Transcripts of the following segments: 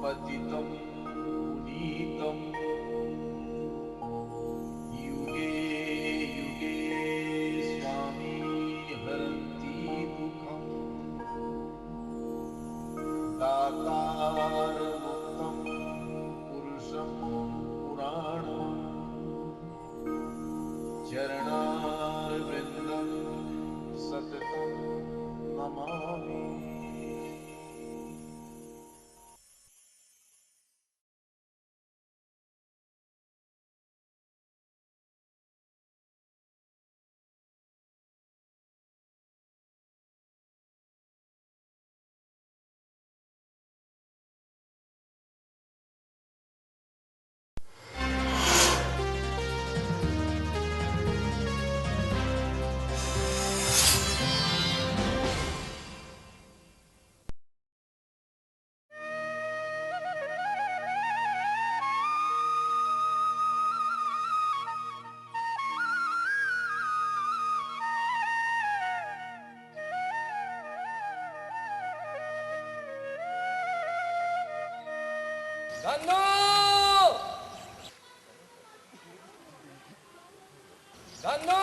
पतितं पुनीतं युगे युगे स्वामी हरन्ति दुःखम् दातारमुक्तं पुरुषं पुराणम् चरणारविन्दं सततं Namami. Dano! Dano!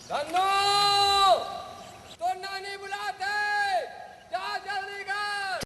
Dano! Torna ni bulate! Ja jaldi kar!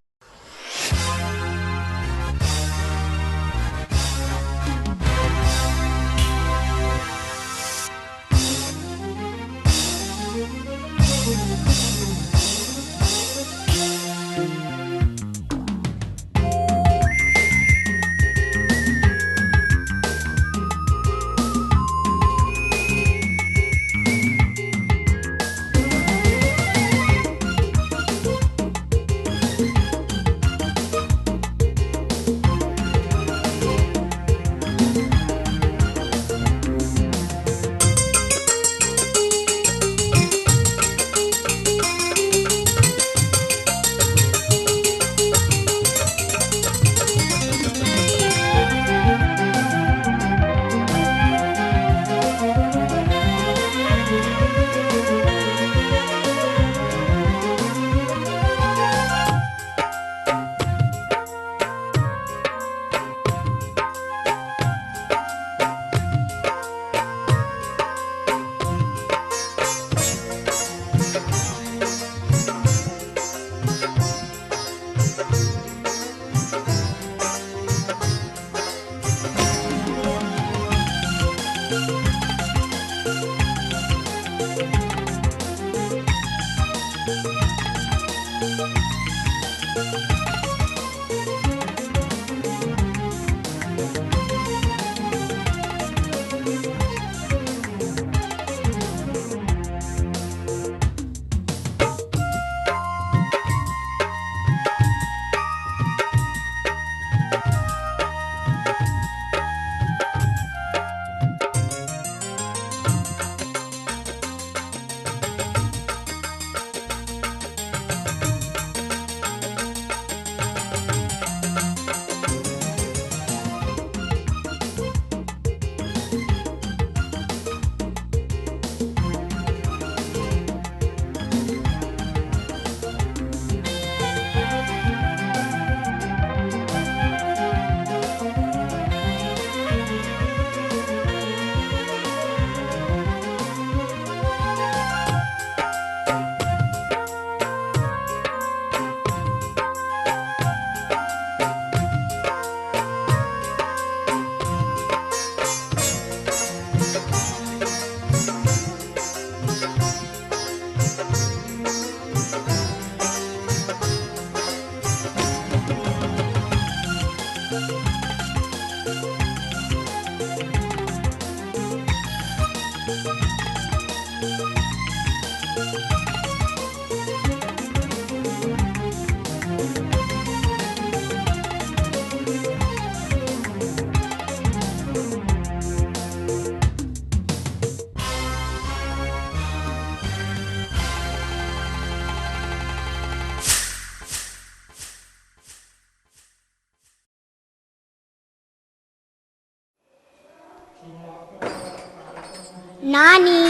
नानी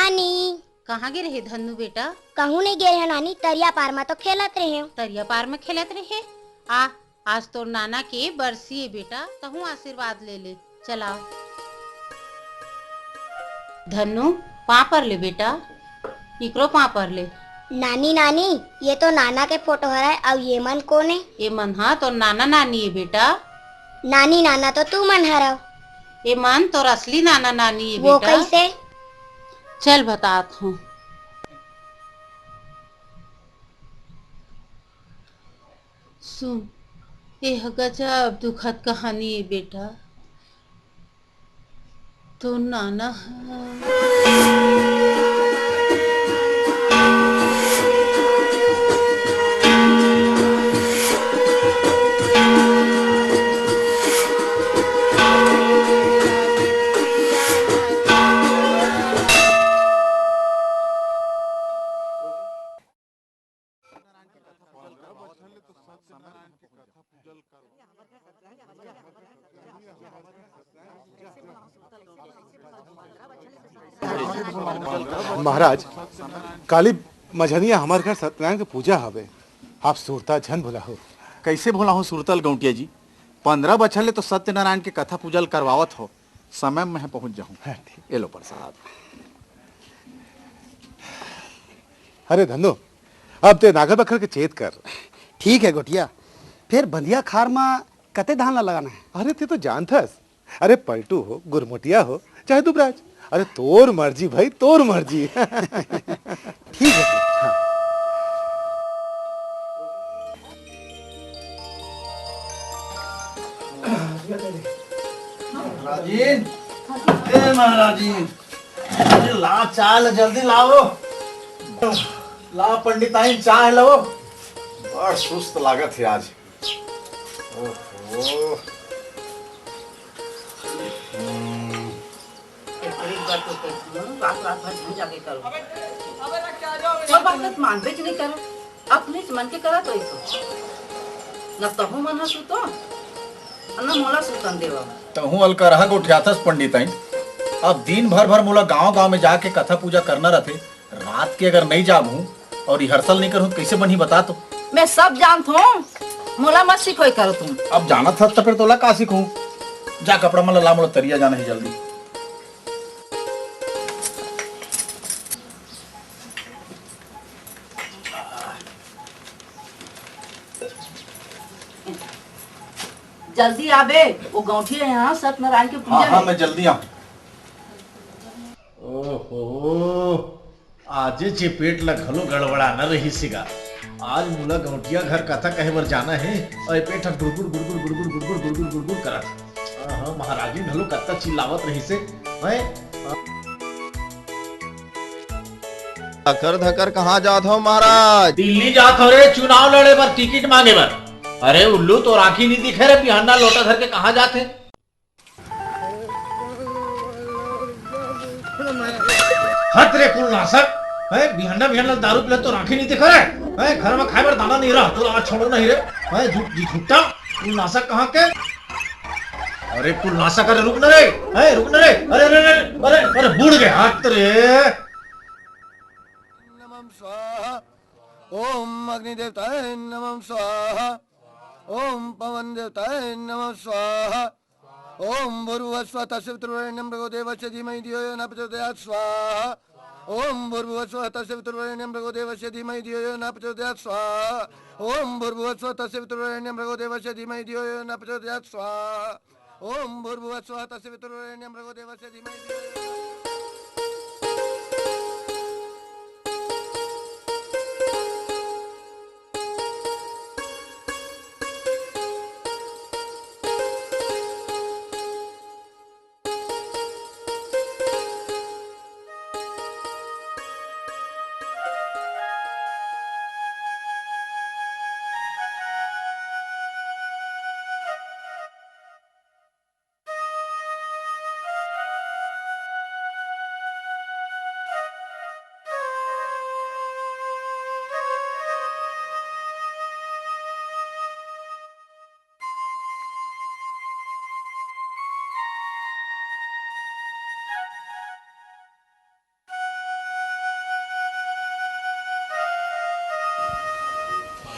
नानी। कहाँ गिरे हे धन्नू बेटा? कहूँ नहीं गए है नानी, तरिया पार में तो खेलत रहे। तरिया पार में खेलत रहे। आज तो नाना के बरसी है बेटा, तहु आशीर्वाद ले ले। चला धन्नू, पा पर ले बेटा, इकरो पा पर ले। नानी नानी, ये तो नाना के फोटो है और ये मन कौन है? ये मन हा तो नाना नानी है बेटा। नानी नाना तो तू मन हरव। ये मन तो असली नाना नानी है वो बेटा। कैसे? चल बतात हूँ। सुन, यह गजब दुखद कहानी है बेटा। तो नाना महाराज, काली मझनिया हमार घर सत्यनारायण के पूजा हवे। आप सुरता झन भुला हो। कैसे भोला हूँ सुरतल गौटिया जी? 15 बछर ले तो सत्यनारायण के कथा पूजल करवावत हो। समय में पहुंच जाऊँ। ये लो प्रसाद। अरे धन्नो, अब ते नागर बखर के चेत कर। ठीक है गोटिया, फिर बंधिया खार में कते धान ला लगाना है? अरे ते तो जानथस। अरे पलटू हो, गुरमुटिया हो, चाहे दुबराज, अरे तोर मर्जी भाई, तोर मर्जी। ठीक है हाँ। महाराजीन, ए महाराजीन, अरे ला चाल जल्दी लाओ। ला पंडिताइन चाय लो। बड़ सुस्त लागत है आज। ओहो। मानबे नहीं करो, अपने मन के करा तो न तहु मन सुतो न मोला सुतन देवा। तहु अलकर गोठियाथस पंडिताइन। अब दिन भर मोला गांव में जाके कथा पूजा करना रहते। रात के अगर नहीं जाबू और रिहर्सल नहीं करूँ कैसे बनी बता तो। मैं सब जानत हूँ, मोला मत सिखोई करो तुम। अब जाना था तो फिर तोला का सीखूं? जा कपड़ा मला ला, मोला तरिया जाना है जल्दी। जल्दी आबे, वो गौठी है यहाँ सत्यनारायण के पूजा। हाँ मैं जल्दी आऊँ। ओहो, आजे चेपेट ला घलो गड़बड़ा न रही सिगा। आज मुला गौटिया घर कथा कहे बर जाना है और पेट गुड़गुड़ गुड़गुड़ गुड़गुड़ गुड़गुड़ गुड़गुड़ गुड़गुड़ करत। हां महाराजी घलो कत्ता चिल्लावत रही से। धकर धकर कहाँ जात हो महाराज? दिल्ली जात हो रे, चुनाव लड़े बर, टिकट मांगे बर। अरे उल्लू तो राखी नहीं दिखे रे, बिहाना लोटा धर के कहाँ जाते? हट रे कुल नासक। बिहाना दारू पिला तो राखी नहीं दिखा रे। घर में खाए बर दाना नहीं रहा तो आज छोड़ो नहीं रे। झूठा कुल नासक कहाँ के? अरे कुल नासक, अरे रुक न रे, रुक न रे। अरे अरे अरे अरे अरे बूढ़ गए हाथ रे। नमः स्वाहा। ओम अग्नि देवताय नमः स्वाहा। ओम पवन देवताय नमः स्वाहा। ओम भूर्भुवस्वः तस्य पितृवरेण्यं भर्गो देवस्य धीमहि धियो यो न प्रचोदयात् स्वाहा। ओम भूर्भुवस्वः तस्य पितृवरेण्यं भर्गो देवस्य धीमहि धियो यो न प्रचोदयात् स्वाहा। ओम भूर्भुवस्वः तस्य पितृवरेण्यं भर्गो देवस्य धीमहि धियो यो न प्रचोदयात् स्वाहा। ओम भूर्भुवस्वः तस्य पितृवरेण्यं भर्गो देवस्य धीमहि धियो यो न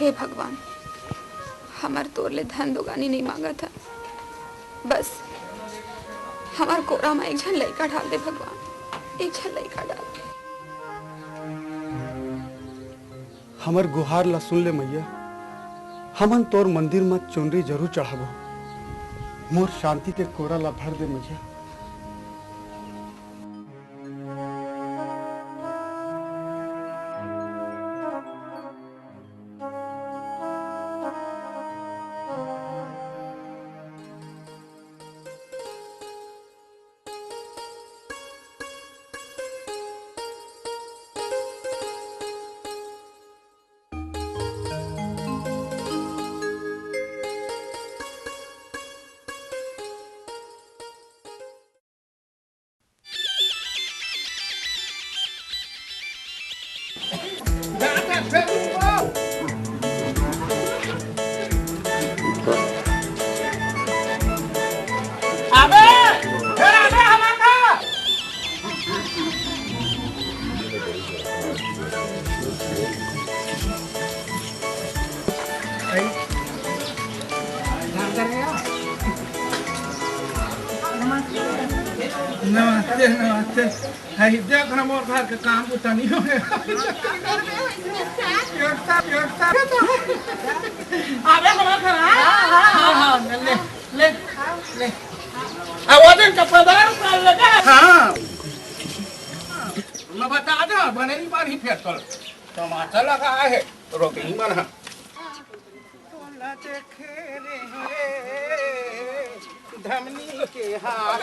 हे भगवान, हमार तोरले धन दोगानी नहीं मांगा था, बस हमार कोरा में एक झन लड़का डाल दे भगवान, एक झन लड़का डाल दे। हमर गुहार ला सुन ले मैया, हमन तोर मंदिर में चुनरी जरूर चढ़ाबो, मोर शांति के कोरा ला भर दे मैया। नमस्ते नमस्ते। हाय देख ना मोर घर के काम बुता नहीं होए। अबे हमारा घर हां ले ले ले आवाज़न का पदार कर लगा। हां मैं बता दो बने ही बार ही फेर कर टमाटर लगा है रोटी ही बना तोला देखे रे धमनी के हाथ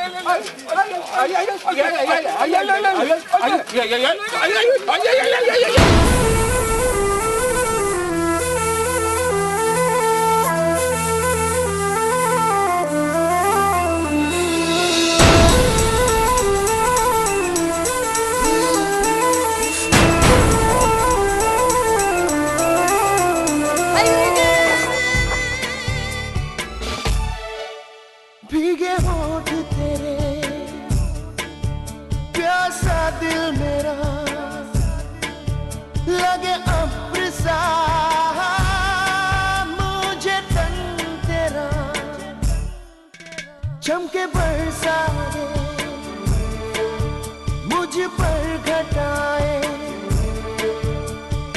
भीगे होठ तेरे, प्यासा दिल मेरा, लगे अब्र सा मुझे तन तेरा, चमके बरसा दे मुझ पर घटाए,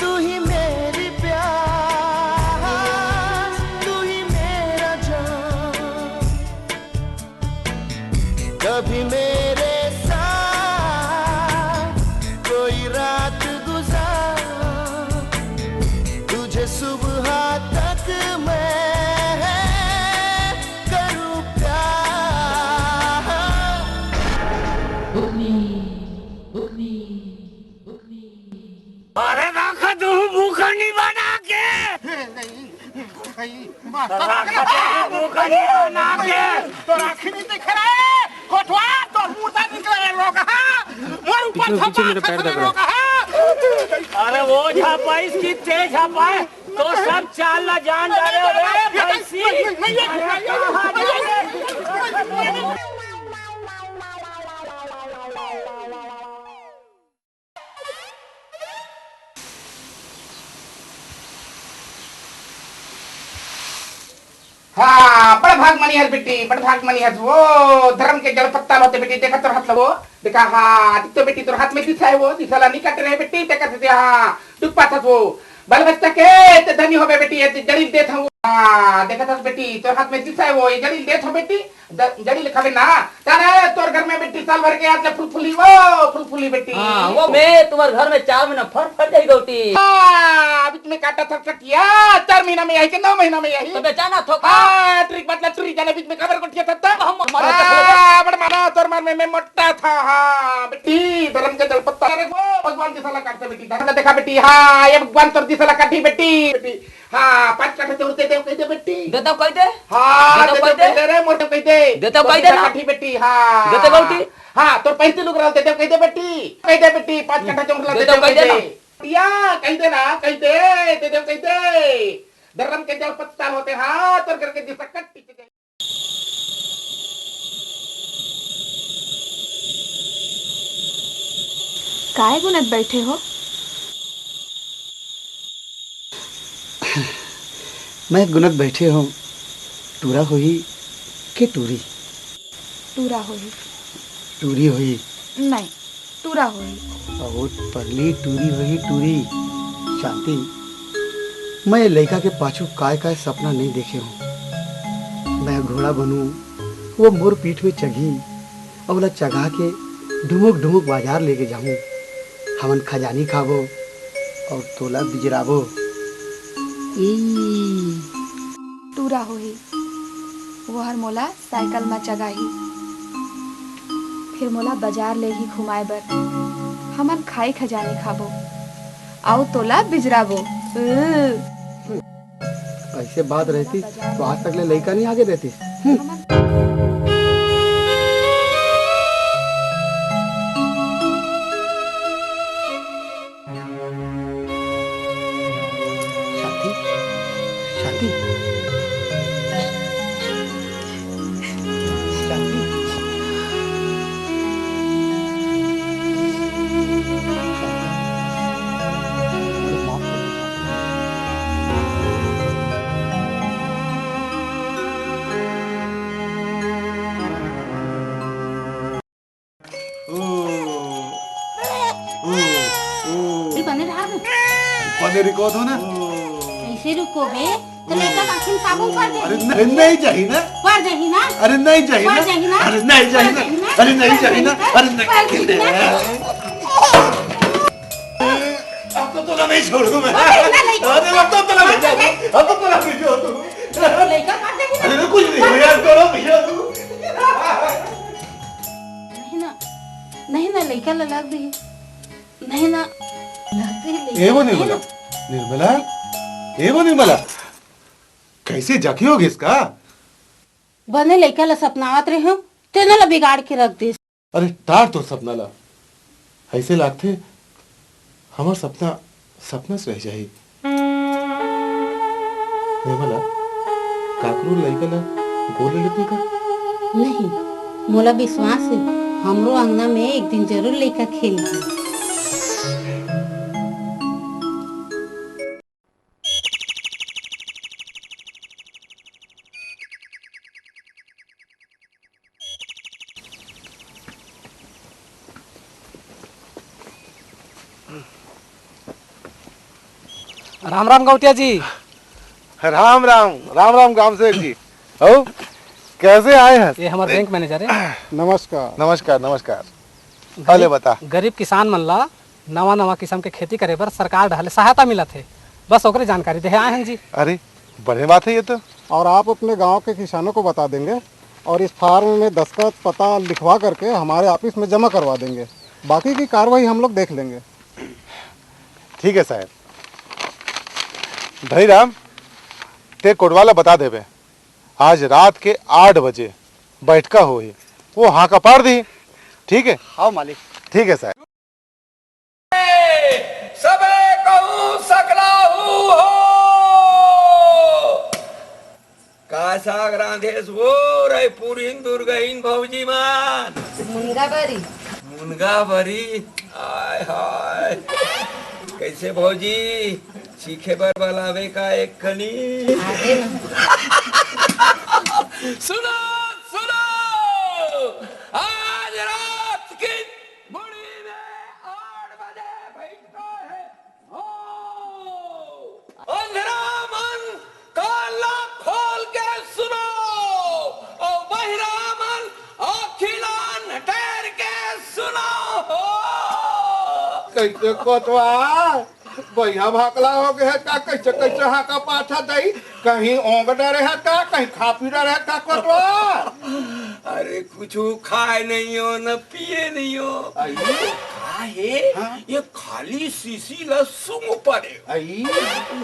तू ही मेरी प्यास, तू ही मेरा जान, कभी मेरे साथ कोई रात गुजार, तुझे सुबह तक मैं करूं प्यार। अरे राखा तू भूखा नहीं बना के भूखा नहीं बना के तो राखी नहीं दिख रहा है कोठवा तो मुर्दा निकले लोग हां मोर ऊपर पीछे मेरे पैर दब रहा है। अरे वो झापा इसकी तेज झापा है तो सब चाल ला जान डाले रे भैंसी। हाँ बड़ भाग मनी है बेटी बड़ भाग मनी है वो धर्म के जड़ पत्ता होते बेटी देखा तो हाथ लगो देखा हाँ तो बेटी तो हाथ में दिखा है वो दिखला नहीं काट रहे बेटी देखा तो हाँ डुब्बा था वो बाल बच्चा के ते धनी हो बेटी जड़ी दे था वो हाँ देखा था बेटी तो हाथ में दिखा है वो जड़ी दे था बेटी जड़ी लिखा ना तारे तोर घर में बेटी साल भर के आज फुलफुली बेटी वो मैं तुम्हारे घर में 4 महीना फर जाएगी गोटी। बीच में काटा था कटिया 4 महीना में आई के 9 महीना में आई तो बेचाना थोका ट्रिक मतलब चुरी जाने बीच में खबर कोटिया था बड़ मारा तोर मार में मोटा था हाँ बेटी धर्म के जल पत्ता भगवान की सलाह काटते बेटी धर्म देखा बेटी हाँ ये भगवान तोर की सलाह काटी बेटी हाँ 5 काटे तो दे कह दे बेटी देता कह दे हाँ देता कह दे रे मोटे कह दे देता कह दे ना काठी बेटी हाँ देता गोटी हाँ तो 35 लोग रहते कह दे बेटी 5 काटे चोंगला दे कह दे या कह दे ना कह दे कह दे धर्म के जल पत्ता होते हाँ तोर करके दिशा कट काय गुनत बैठे हो? मैं गुनत बैठे हूँ टूरा हुई के टूरी टूरा होई टूरी हुई नहीं टूरा होई बहुत पगली टूरी हुई टूरी। शांति, मैं लड़का के पाछू काय काय सपना नहीं देखे हूँ। मैं घोड़ा बनूं, वो मोर पीठ में चढ़ी और बोला चढ़ा के ढुमुक ढुमुक बाजार लेके जाऊं, हमन खजानी खाबो और तोला बिजराबो। टूरा होई वो हर मोला साइकिल में चगाही, फिर मोला बाजार ले ही घुमाए बर, हमन खाई खजानी खाबो आओ तोला बिजराबो। ऐसे बात रहती तो आज तक ले लड़का नहीं आगे रहती। शांति, शांति, शांति, पने रिकॉर्ड हो ना। ऐसे रुको बे तो लेकर आखिर साबुन कर दे। अरे नहीं चाहिए ना। पर जाही ना। अरे नहीं चाहिए ना। पर जाही ना। अरे नहीं चाहिए ना। अरे नहीं चाहिए ना। अरे नहीं। अब तो तोला नहीं छोड़ूं मैं। अरे अब तो तोला नहीं छोड़ूं। अब तो तोला नहीं छोड़ूं। लेकर कर देगी ना। अरे कुछ नहीं हो यार, छोड़ो भैया तू। नहीं ना लेकर लग दे। नहीं ना एवो निर्मला, निर्मला, एवो निर्मला, कैसे जखी होगी इसका? बने लेकर ला सपनावत रहे हो, तेनो ला बिगाड़ के रख दे। अरे तार तो सपना ला, ऐसे लागते हमार सपना सपना से रह जाए। निर्मला, काकरू लइका ला बोले लेती का? नहीं, मोला विश्वास है, हमरो अंगना में एक दिन जरूर लेकर खेलेगी। राम राम गौटिया जी। राम राम, राम राम गांव से जी। हो कैसे आए हैं? ये हमारे बैंक मैनेजर है। नमस्कार। नमस्कार नमस्कार। पहले बता। गरीब किसान मन ला नवा नवा किस्म के खेती करे पर सरकार ढाले सहायता मिला थे, बस ओकरे जानकारी दे आए हैं जी। अरे बढ़िया बात है ये तो। और आप अपने गांव के किसानों को बता देंगे और इस फार्म में दस्तखत पता लिखवा करके हमारे ऑफिस में जमा करवा देंगे। बाकी की कार्रवाई हम लोग देख लेंगे। ठीक है साहब। धनीराम, ते कोटवाला बता देवे आज रात के 8 बजे बैठका हो ही, वो हाँ का पार दी। ठीक है? हाँ मालिक। ठीक है साहब। सबे कहूँ सकलाहू हो का साग रांधेस वो रे पूरी दुर्गहीन भौजी मान मुनगा बरी मुनगा भरी। आय हाय कैसे भौजी सीखे बर बलावे का एक कनी। सुनो सुनो आज रात की बुढ़ी में 8 बजे बैठता है हो। अंधेरा मन काला खोल के सुनो और बहिरा मन अखिला नटेर के सुनो हो। कैसे कोतवा भैया भाकला हो गया का? कैसे कैसे हाँ का पाछा दई? कहीं ओंग डरे है का? कहीं खा पी रहे का कोतवा? अरे कुछ खाए नहीं हो न पिए नहीं हो। काहे? हाँ? ये खाली सीसी ला सुंग पड़े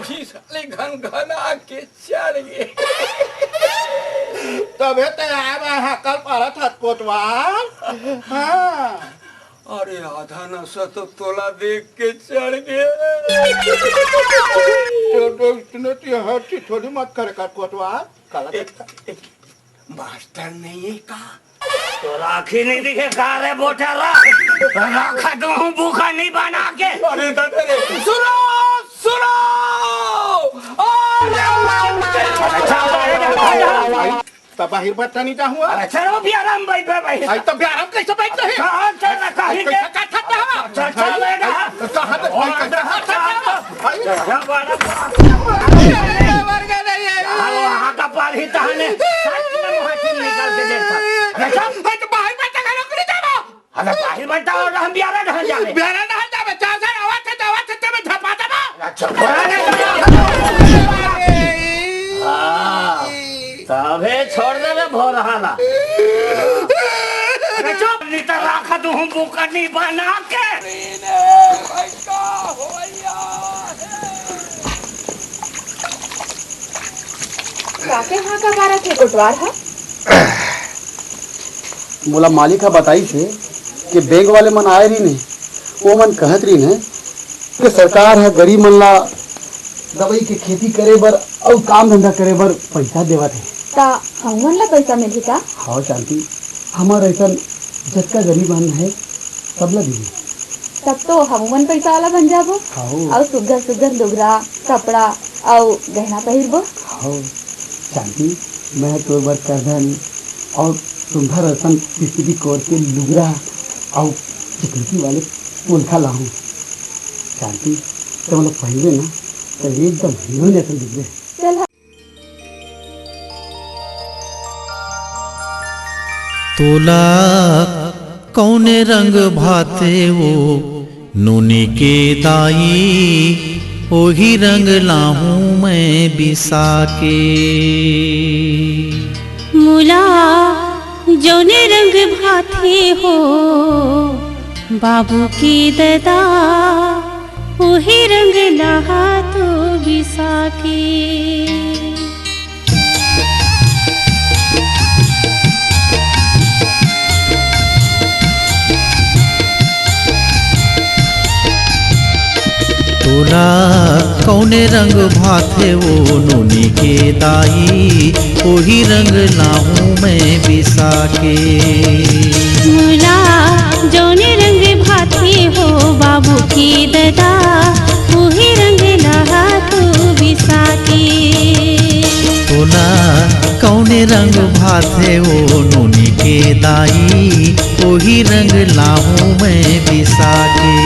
उसी साले घन घन आके चढ़ गए। तबे ते आया हाँ कल पारा था कोतवा। हाँ अरे आधा नशा तो तोला देख के चढ़ गए। इतने थोड़ी मत करे का कोतवा। मास्टर नहीं है का? तो राखी नहीं दिखे का रे बोठेला? राखा तो हूँ भूखा नहीं बना के। अरे सुनो सुनो तब बाहर बैठा नहीं चाहूँ अरे चलो भी आराम बैठ भाई आई तो भी आराम कैसे बैठते हैं कहाँ चल रखा है कैसे काटा था चल चल बेटा कहाँ तक वहाँ का पानी तहने निकाल के देखा बाहर बैठा घर को नहीं जाओ अरे बाहर बैठा और हम बियारा ढहल जावे बियारा ढहल जावे चार सर आवाज से में झपा दबा तबे छोड़ देवे भोर हाला अरे चुप नहीं तो राखा तू हम बुकनी बना के काके हाँ का बारा थे कोटवार हा मोला मालिक हा बताई थे कि बैंक वाले मन आए रही नहीं वो मन कहत रही ने कि सरकार है गरीब मन ला दवाई के खेती करे बर और काम धंधा करे बर पैसा देवत है ता हमन ला पैसा मिली का हाँ शांति हमार ऐसा जतका गरीब मन है सब ला दी तब तो हमन पैसा वाला बन जाबो और सुगर सुगर लुगरा कपड़ा और गहना पहिरबो हाँ शांति मैं तो बार करधन और सुंदर रसन किसी भी कोर के लुगरा और चिकनी वाले पुलखा लाऊं शांति तो मतलब पहले ना तो एकदम हीरो जैसे दिख गए चल तोला कौने रंग भाते वो नूनी के दाई ओही रंग लाहूं मैं बिसा के मुला जौने रंग भाते हो बाबू की ददा वही रंग लहा तो बिसा के तोला कौने रंग भाते वो नूनी के दाई ओही रंग लाहूं मैं बिसा के मुला जौने रंग भाते हो बाबू की ददा वही रंग लहा तो बिसा के तोला कौने रंग भाते वो नूनी के दाई ओही रंग लाहूं मैं बिसा के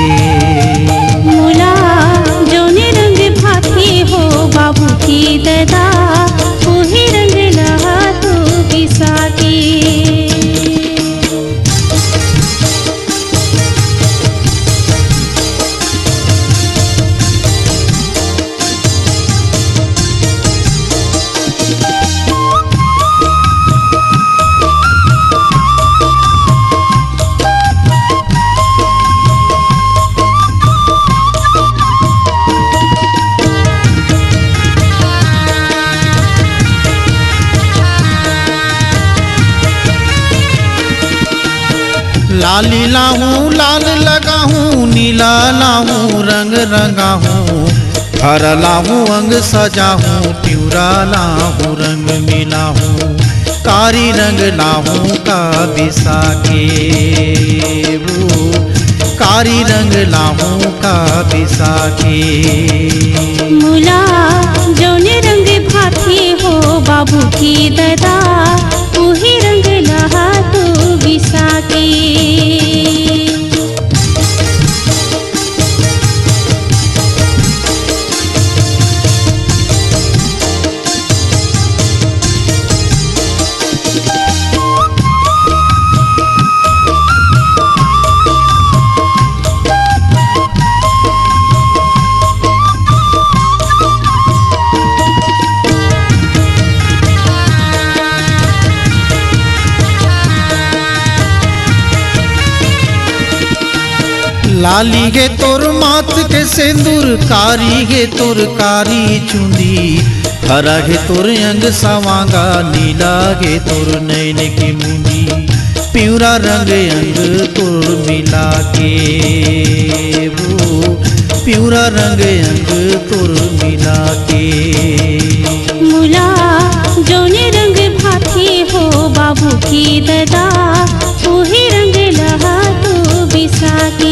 मुला जौने रंग भाते हो बाबू की ददा वही रंग लहा तो बिसा के लाली लाहूं लाल लगाहूं नीला लाहूं रंग रंगाहूं हरा लाहूं अंग सजाहूं प्यूरा लाहूं रंग मिलाहूं कारी रंग लाहूं का बिसा के वो कारी रंग लाहूं का बिसा के मुला जौने रंग भाते हो बाबू की ददा वही रंग लहा तो बिसा के लाली गे तोर मात के सिंदूर कारी गे तोर कारी चुंदी हरा गे तोर अंग सवांगा नीला गे तोर नैन की मुंदी प्यूरा रंग अंग तोर मिला के वो प्यूरा रंग अंग तोर मिला के मुला जौने रंग भाते हो बाबू की ददा वही रंग लहा तो बिसा के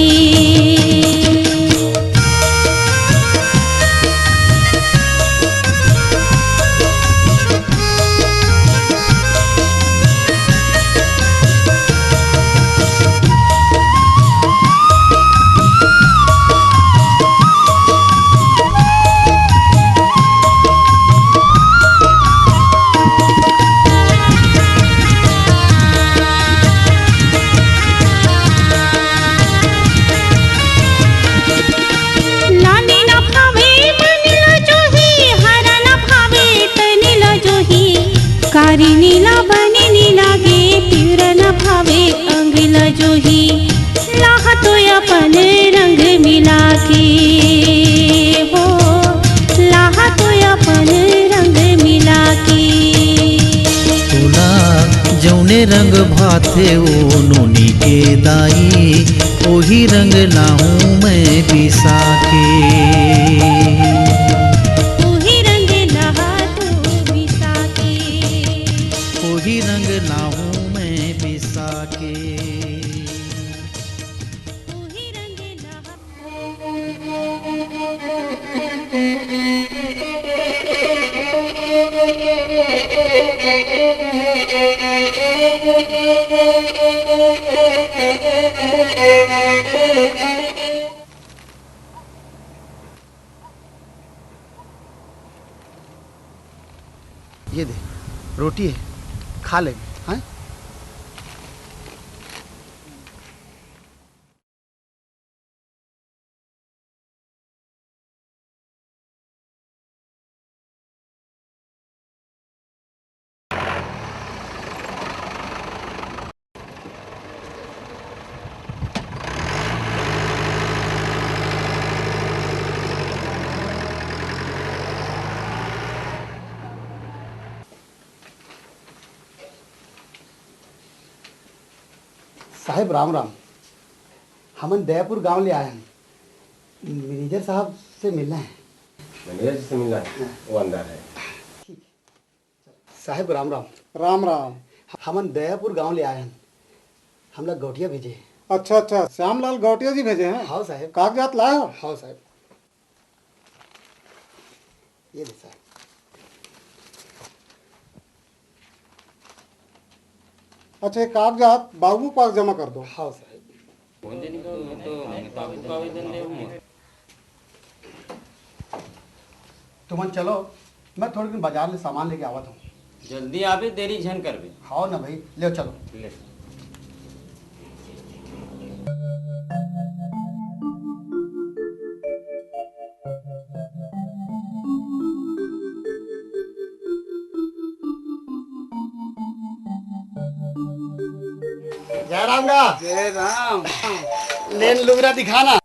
कारी नीला बने नीला गे पीर न भावे अंगला जोही लाहा तो अपन रंग मिला के हो लाहा तो अपन रंग मिला के तोला जौने रंग भाथे ओ नोनी के दाई ओही रंग लाहूं मैं बिसा के वही रंग लाहूं मैं बिसा के ये दे रोटी है, खा ले। हाँ साहेब राम राम। हमन दयापुर गांव ले आए हैं, मैनेजर साहब से मिलना है। मैनेजर से मिलना है, वो अंदर है। साहेब राम राम। राम राम। हमन दयापुर गांव ले आए हैं, हम लोग गौटिया भेजे हैं। अच्छा अच्छा, श्यामलाल गौटिया जी भेजे हैं? हाँ साहब। कागजात लाए हो? हाँ साहब। ये दे साहब। अच्छा, कागजात बाबू पास जमा कर दो। हाँ साहब। तुमन चलो, मैं थोड़ी दिन बाजार ले सामान लेके आवत हूँ। जल्दी आवे, देरी झन करबे। हाँ ना भाई, ले चलो। ले। जय राम गा। जय राम। लेन लुगरा दिखाना।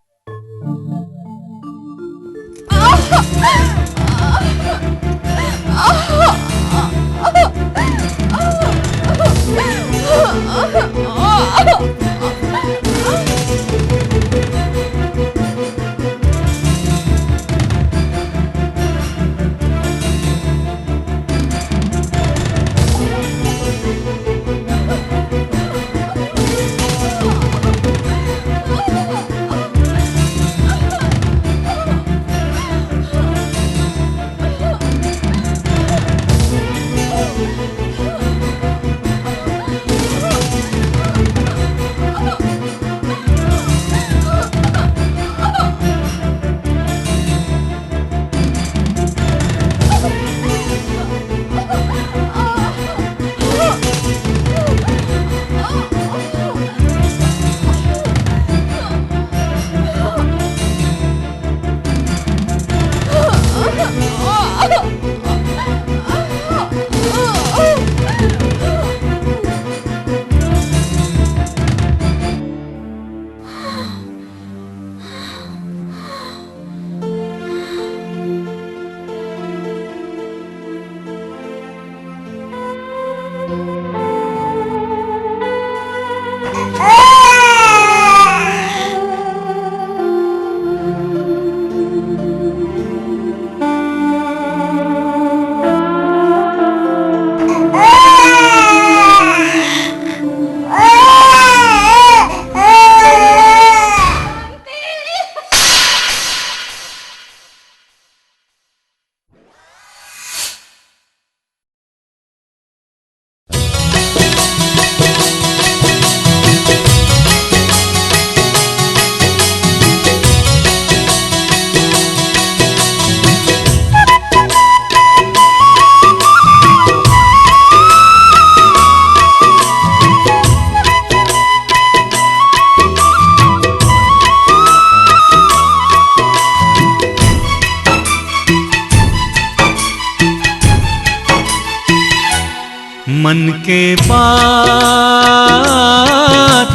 मन के बात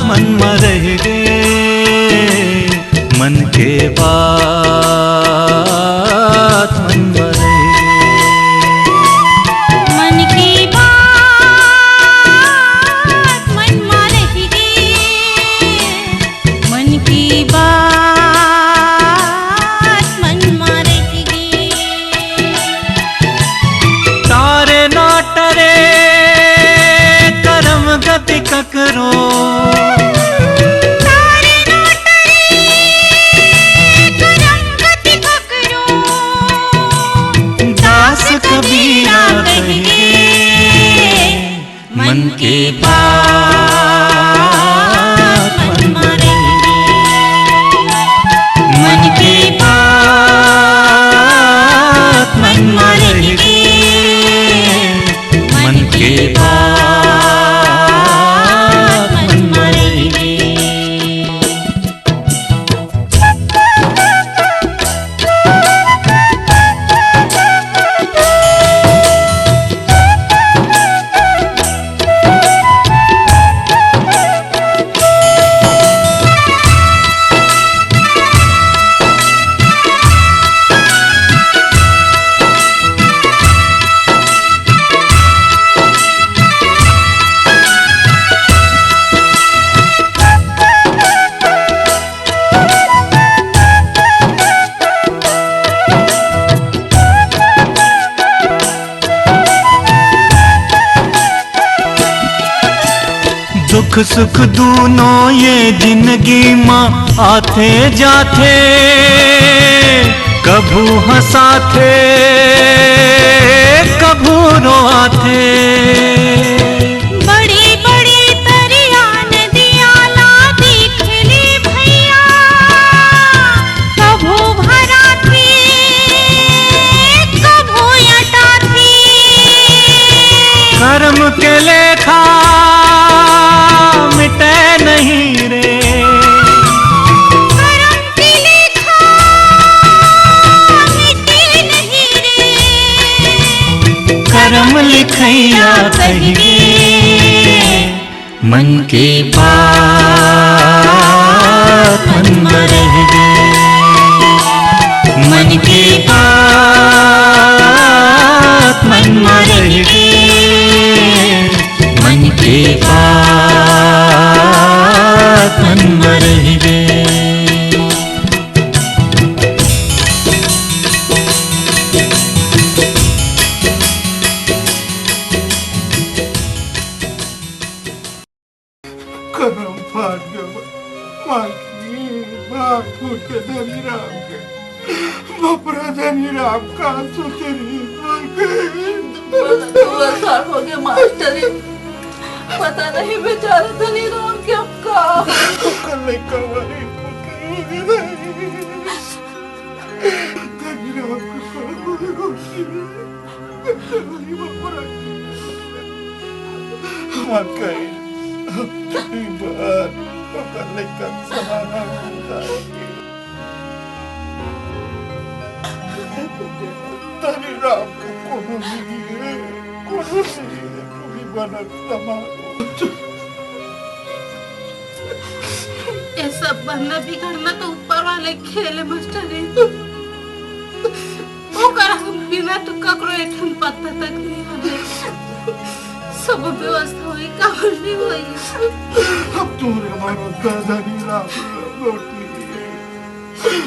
मन में रह गए, मन के बात मन में रह गए। मन की बात मन में रह गई, मन की बात मन में रह गई। तारे ना टरे करम गति ककरो, तारे ना टरे करम गति ककरो। दास कबीरा कहे मन के बात मन में रह गई, मन के बात मन में रह गई, मन के बात मन में रह गई। दुख सुख दोनों ये जिंदगी माँ आते जाते, कभू हंसाते कभू रोआते। बड़ी बड़ी दरिया नदियाँ ला दिखली भैया, कभू भरा थी कभू यटा थी। कर्म के लेखा मिटे नहीं रे, करम की लेखा मिटे नहीं रे। कर्म लिखैया कहिए मन के बात मन में रह गए, मन के बात मन में रह गए, मन के बात मन में रह गए। करम फाट गया माकी बाप फूट के धनी राम के बपरा धनी राम का सुतरी साल हो गए मास्टरी, पता नहीं बेचारे धनी राम के अब का कल कवारी धनी राम के कहीं बात पकड़ने का सहारा होता है। धनी राम को कोनो नहीं है, कोई बना संभालो। ये सब बनना बिगड़ना तो ऊपर वाले खेले मास्टरी। ओकर हम बिना तो ककरो एठन पत्ता तक नहीं हले। सब व्यवस्था हुई काहल नहीं हुई। अब तूने हमारा दादानी राम रोटी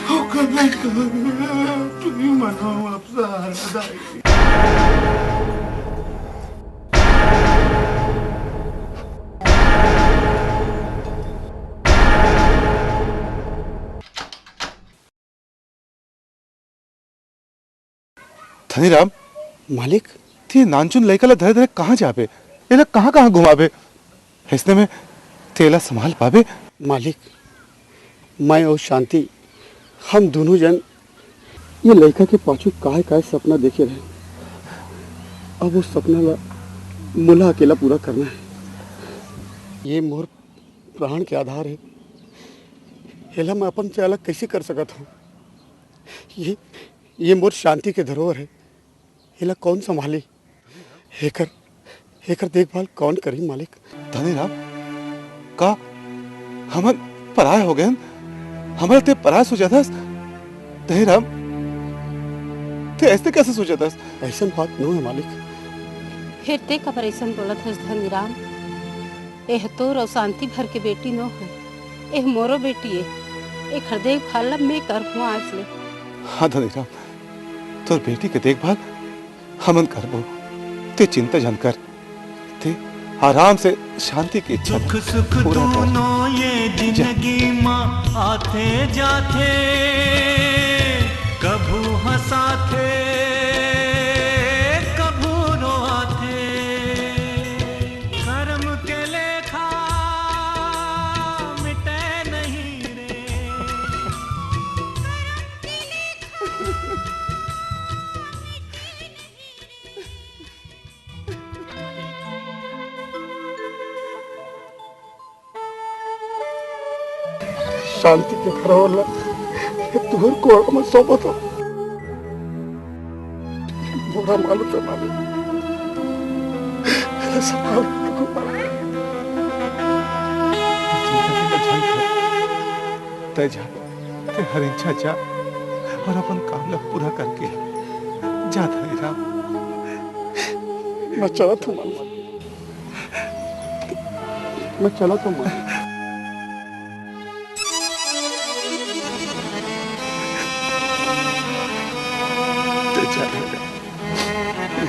होकर नहीं कर तू ही मनो अब सहारा दाई। धनीराम मालिक ते नानचुन लड़का धरे धरे कहाँ जाबे, एला कहाँ कहाँ घुमाबे, ऐसने में तेला संभाल पाबे। मालिक मैं और शांति हम दोनों जन ये लड़का के पाछू काय काय सपना देखे रहे, अब वो सपना ला मुला अकेला पूरा करना है। ये मोर प्राण के आधार है, एला मैं अपन से अलग कैसे कर सकता हूँ। ये मोर शांति के धरोहर है, एला कौन संभाले। एकर देखभाल कौन करी मालिक? धनीराम का हमन पराय हो गए, हमारे ते पराय सोचतस। धनीराम ते ऐसे कैसे सोचतस? ऐसा बात नहीं है मालिक। फिर ते कबर ऐसा बोलत हस धनीराम? एह तोर और शांति भर के बेटी नो है, एह मोरो बेटी है। एक देखभाल मैं कर हुआ आज ले। हाँ धनीराम, तोर बेटी के देखभाल हमन करबो। ते चिंता जन कर, ते आराम से शांति की इच्छा सुख सुख दोनों ये जिंदगी माँ आते जाते, कभू हंसाते कभू रोआते, कर्म के लेखा मिटे नहीं रे। शांति के घर वाला तुहर को मत सौंपो तो बुरा मालूम है मालिक। संभाल के तय जा, ते हर इच्छा जा और अपन काम ला पूरा करके जा धनीराम। मैं चला था मालिक, मैं चला था मालिक।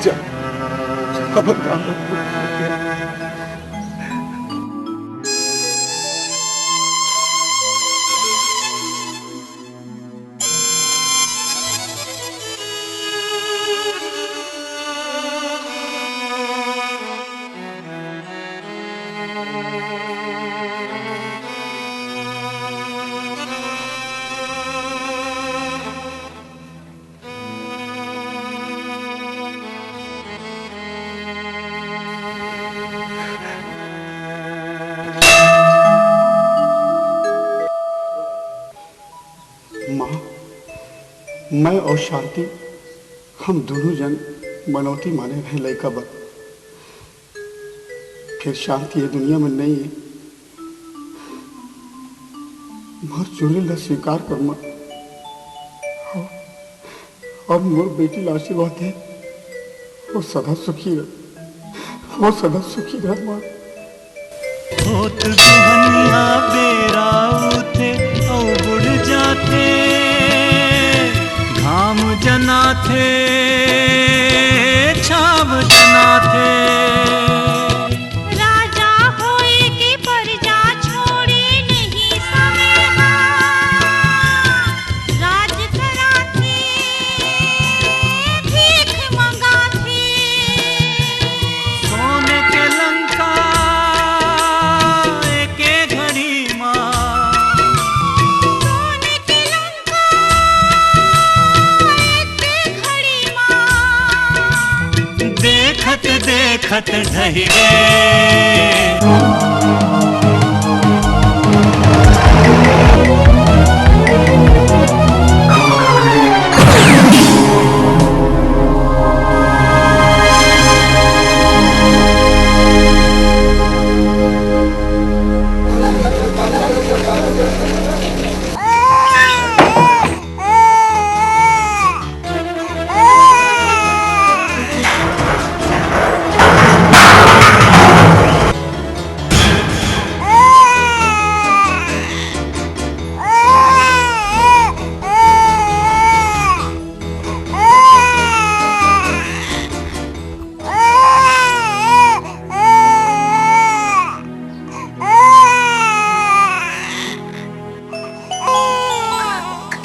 जा, अपन काम ला पूरा करके मैं और शांति हम दोनों जन मनौती माने हैं लड़का बन। फिर शांति ये दुनिया में नहीं है, मोर चोरी ला स्वीकार कर मत। और मोर बेटी ला आशीर्वाद है, वो सदा सुखी रह, वो सदा सुखी रह मां। होत दुहनिया बेरा उठे औ बुढ़ जाते, घाम जनाथे छाव जनाथे। राजा होए के प्रजा छोड़े नहीं समेहा, राज कराथे भीख मंगाथे। सोने के लंका एके घड़ी माँ, सोने के लंका एक घड़ी माँ। देखत देखत ढह गए।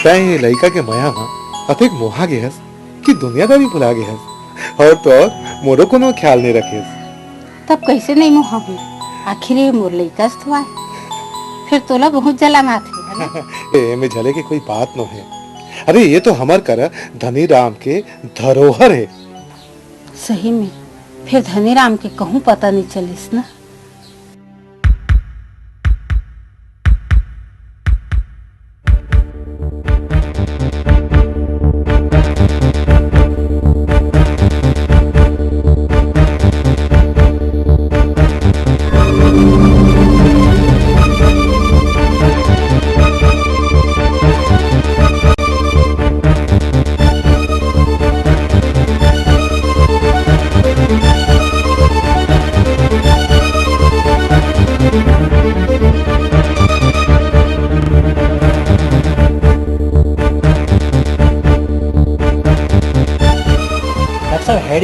तय लड़का के माया मां अतिक मोहा गए हस कि दुनियादारी भुला गए हस, और तो और मोरो कोनो ख्याल नहीं रखे। तब कैसे नहीं मोहा हुई? आखिर ये मोर लइका तो आए, फिर तोला बहुत जला माथे। में झले की कोई बात न है। अरे ये तो हमार कर धनीराम के धरोहर है। सही में फिर धनीराम के कहूँ पता नहीं चलिस ना।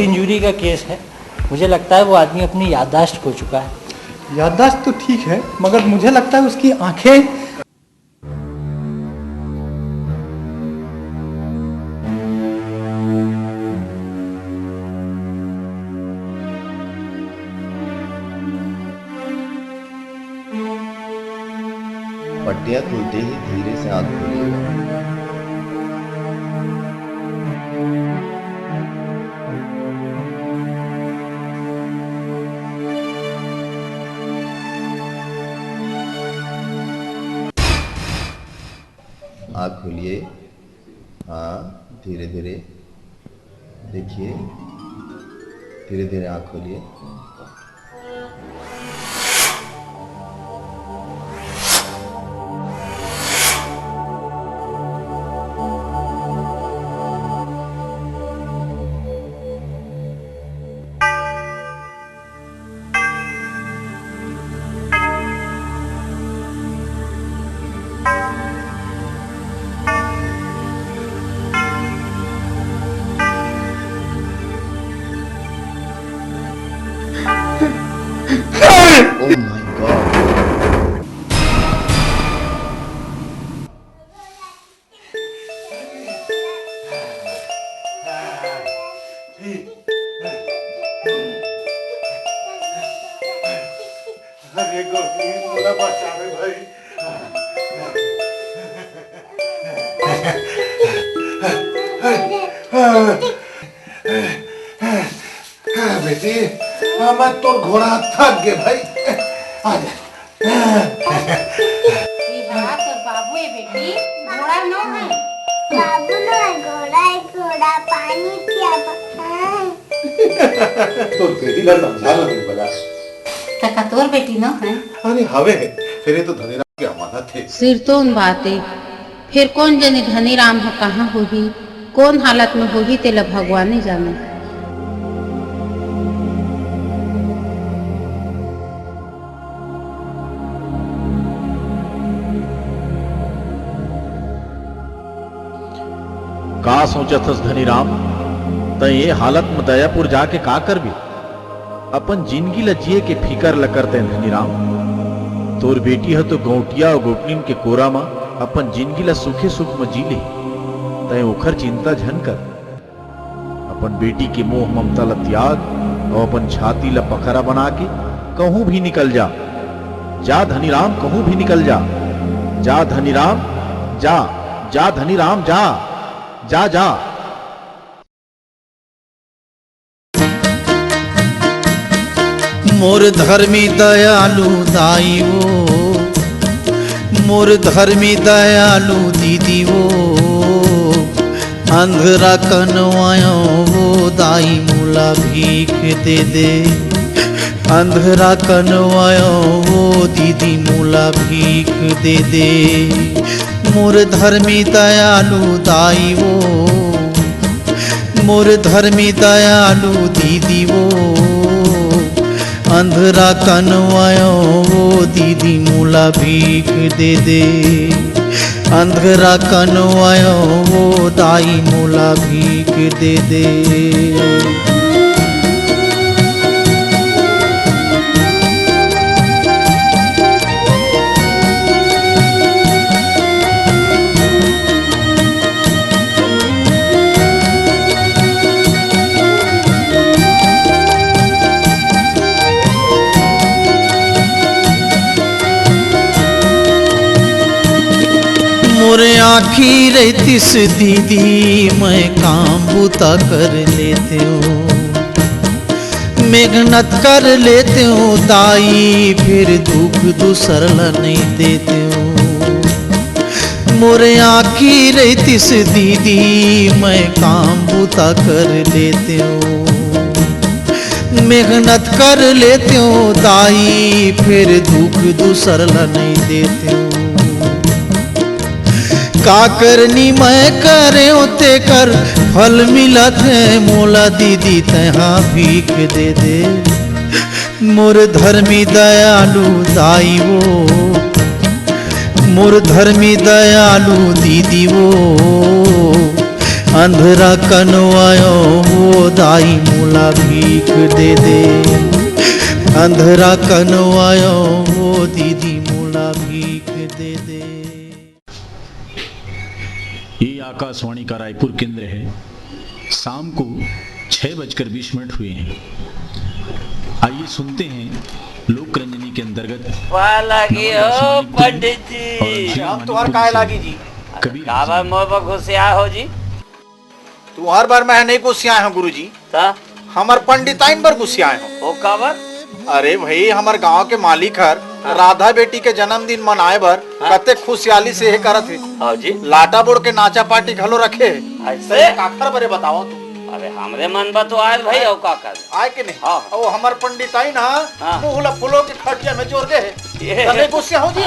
इंजरी का केस है। मुझे लगता है वो आदमी अपनी याददाश्त खो चुका है। याददाश्त तो ठीक है, मगर मुझे लगता है उसकी आंखें। पट्टियां खुलते ही धीरे से आंख खोलिएगा। आँख खोलिए। हाँ, धीरे धीरे देखिए, धीरे धीरे आँख खोलिए। Oh my God! अरे गोविंद, बोला बचा रे भाई। बेटी, मैं तो घोड़ा थक गए भाई। आजा। तो बाबू है बेटी, घोड़ा नो है। बाबू ना घोड़ा है, घोड़ा पानी पिया। तो बेटी ना समझा लो मेरे बला। तका तोर बेटी नो है। अरे हवे है, फिर तो धनीराम की अमानत थे। सिर तो उन बातें, फिर कौन जाने धनीराम हो कहाँ होगी, कौन हालत में होगी तेला भगवान ही जाने। का सोचथस धनीराम, त ये हालत में दयापुर जाके का कर भी अपन जिंदगी ल जिए के फिकर ल करते धनीराम। तोर बेटी है तो गौटिया और गोपनीन के कोरा में अपन जिंदगी ला सुखे सुख में जी ले। तय ओखर चिंता झन कर। अपन बेटी के मोह ममता ला त्याग और अपन छाती ला पखरा बना के कहूं भी निकल जा। जा धनीराम, कहूं भी निकल जा। जा धनीराम, जा। जा धनीराम, जा। जा जा। मोर धर्मी दयालु दाई वो, मोर धर्मी दयालु दीदी वो, अंधरा कनवायो वो दाई मुला भीख दे दे। अंधरा कनवायो वो दीदी मुला भीख दे दे। मोर धर्मी दयालु दाई वो, मोर धर्मी दयालु दीदी वो, अंधरा कनवायो वो दीदी मुला भीख दे दे। अंधरा कनवायो वो दाई मुला भीख दे दे। मोरे आखी रहतीस दीदी, मैं काम बूता कर लेते हूँ, मेहनत कर लेते हूँ दाई, फिर दुख दूसर ला नहीं देते हूँ। मोरे आखी रहतीस दीदी, मैं काम बूता कर लेते हूँ, मेहनत कर लेते हूँ दाई, फिर दुख दूसर ला नहीं देते हूँ। का करनी मैं करे होते कर, फल मिलत है मोला दीदी तहाँ भीख दे दे। मोर धर्मी दयालु दाई वो, मोर धर्मी दयालु दीदी वो, अंधरा कनवायो वो दाई मोला भीख दे दे, अंधरा कनवायो वो दीदी मोला भीख दे दे। ये आकाशवाणी का रायपुर केंद्र है। शाम को 6:20 हुए हैं। आइए सुनते हैं लोक रंजनी के अंतर्गत लागी हो पंडित जी। अब तुम्हार काय लागी जी? काबर मोह पर घुसिया हो जी? तू हर बार मैं नहीं गुस्सियाए हो गुरु जी। हमार पंडिताइन पर गुस्सियाए हो। ओ काबर? अरे भाई हमार गांव के मालिक हर राधा बेटी के जन्मदिन मनाए बर कते खुशहाली से हे करत है। हाँ जी। लाटा बोर्ड के नाचा पार्टी घलो रखे है। ऐसे काकर बरे बताओ तू। अरे हमरे मन बा तो आए भाई और काकर आए के नहीं। हाँ। वो हमार पंडिताइन ना मुहला फूलों के खटिया में जोड़ गए है। तने गुस्सा हो जी?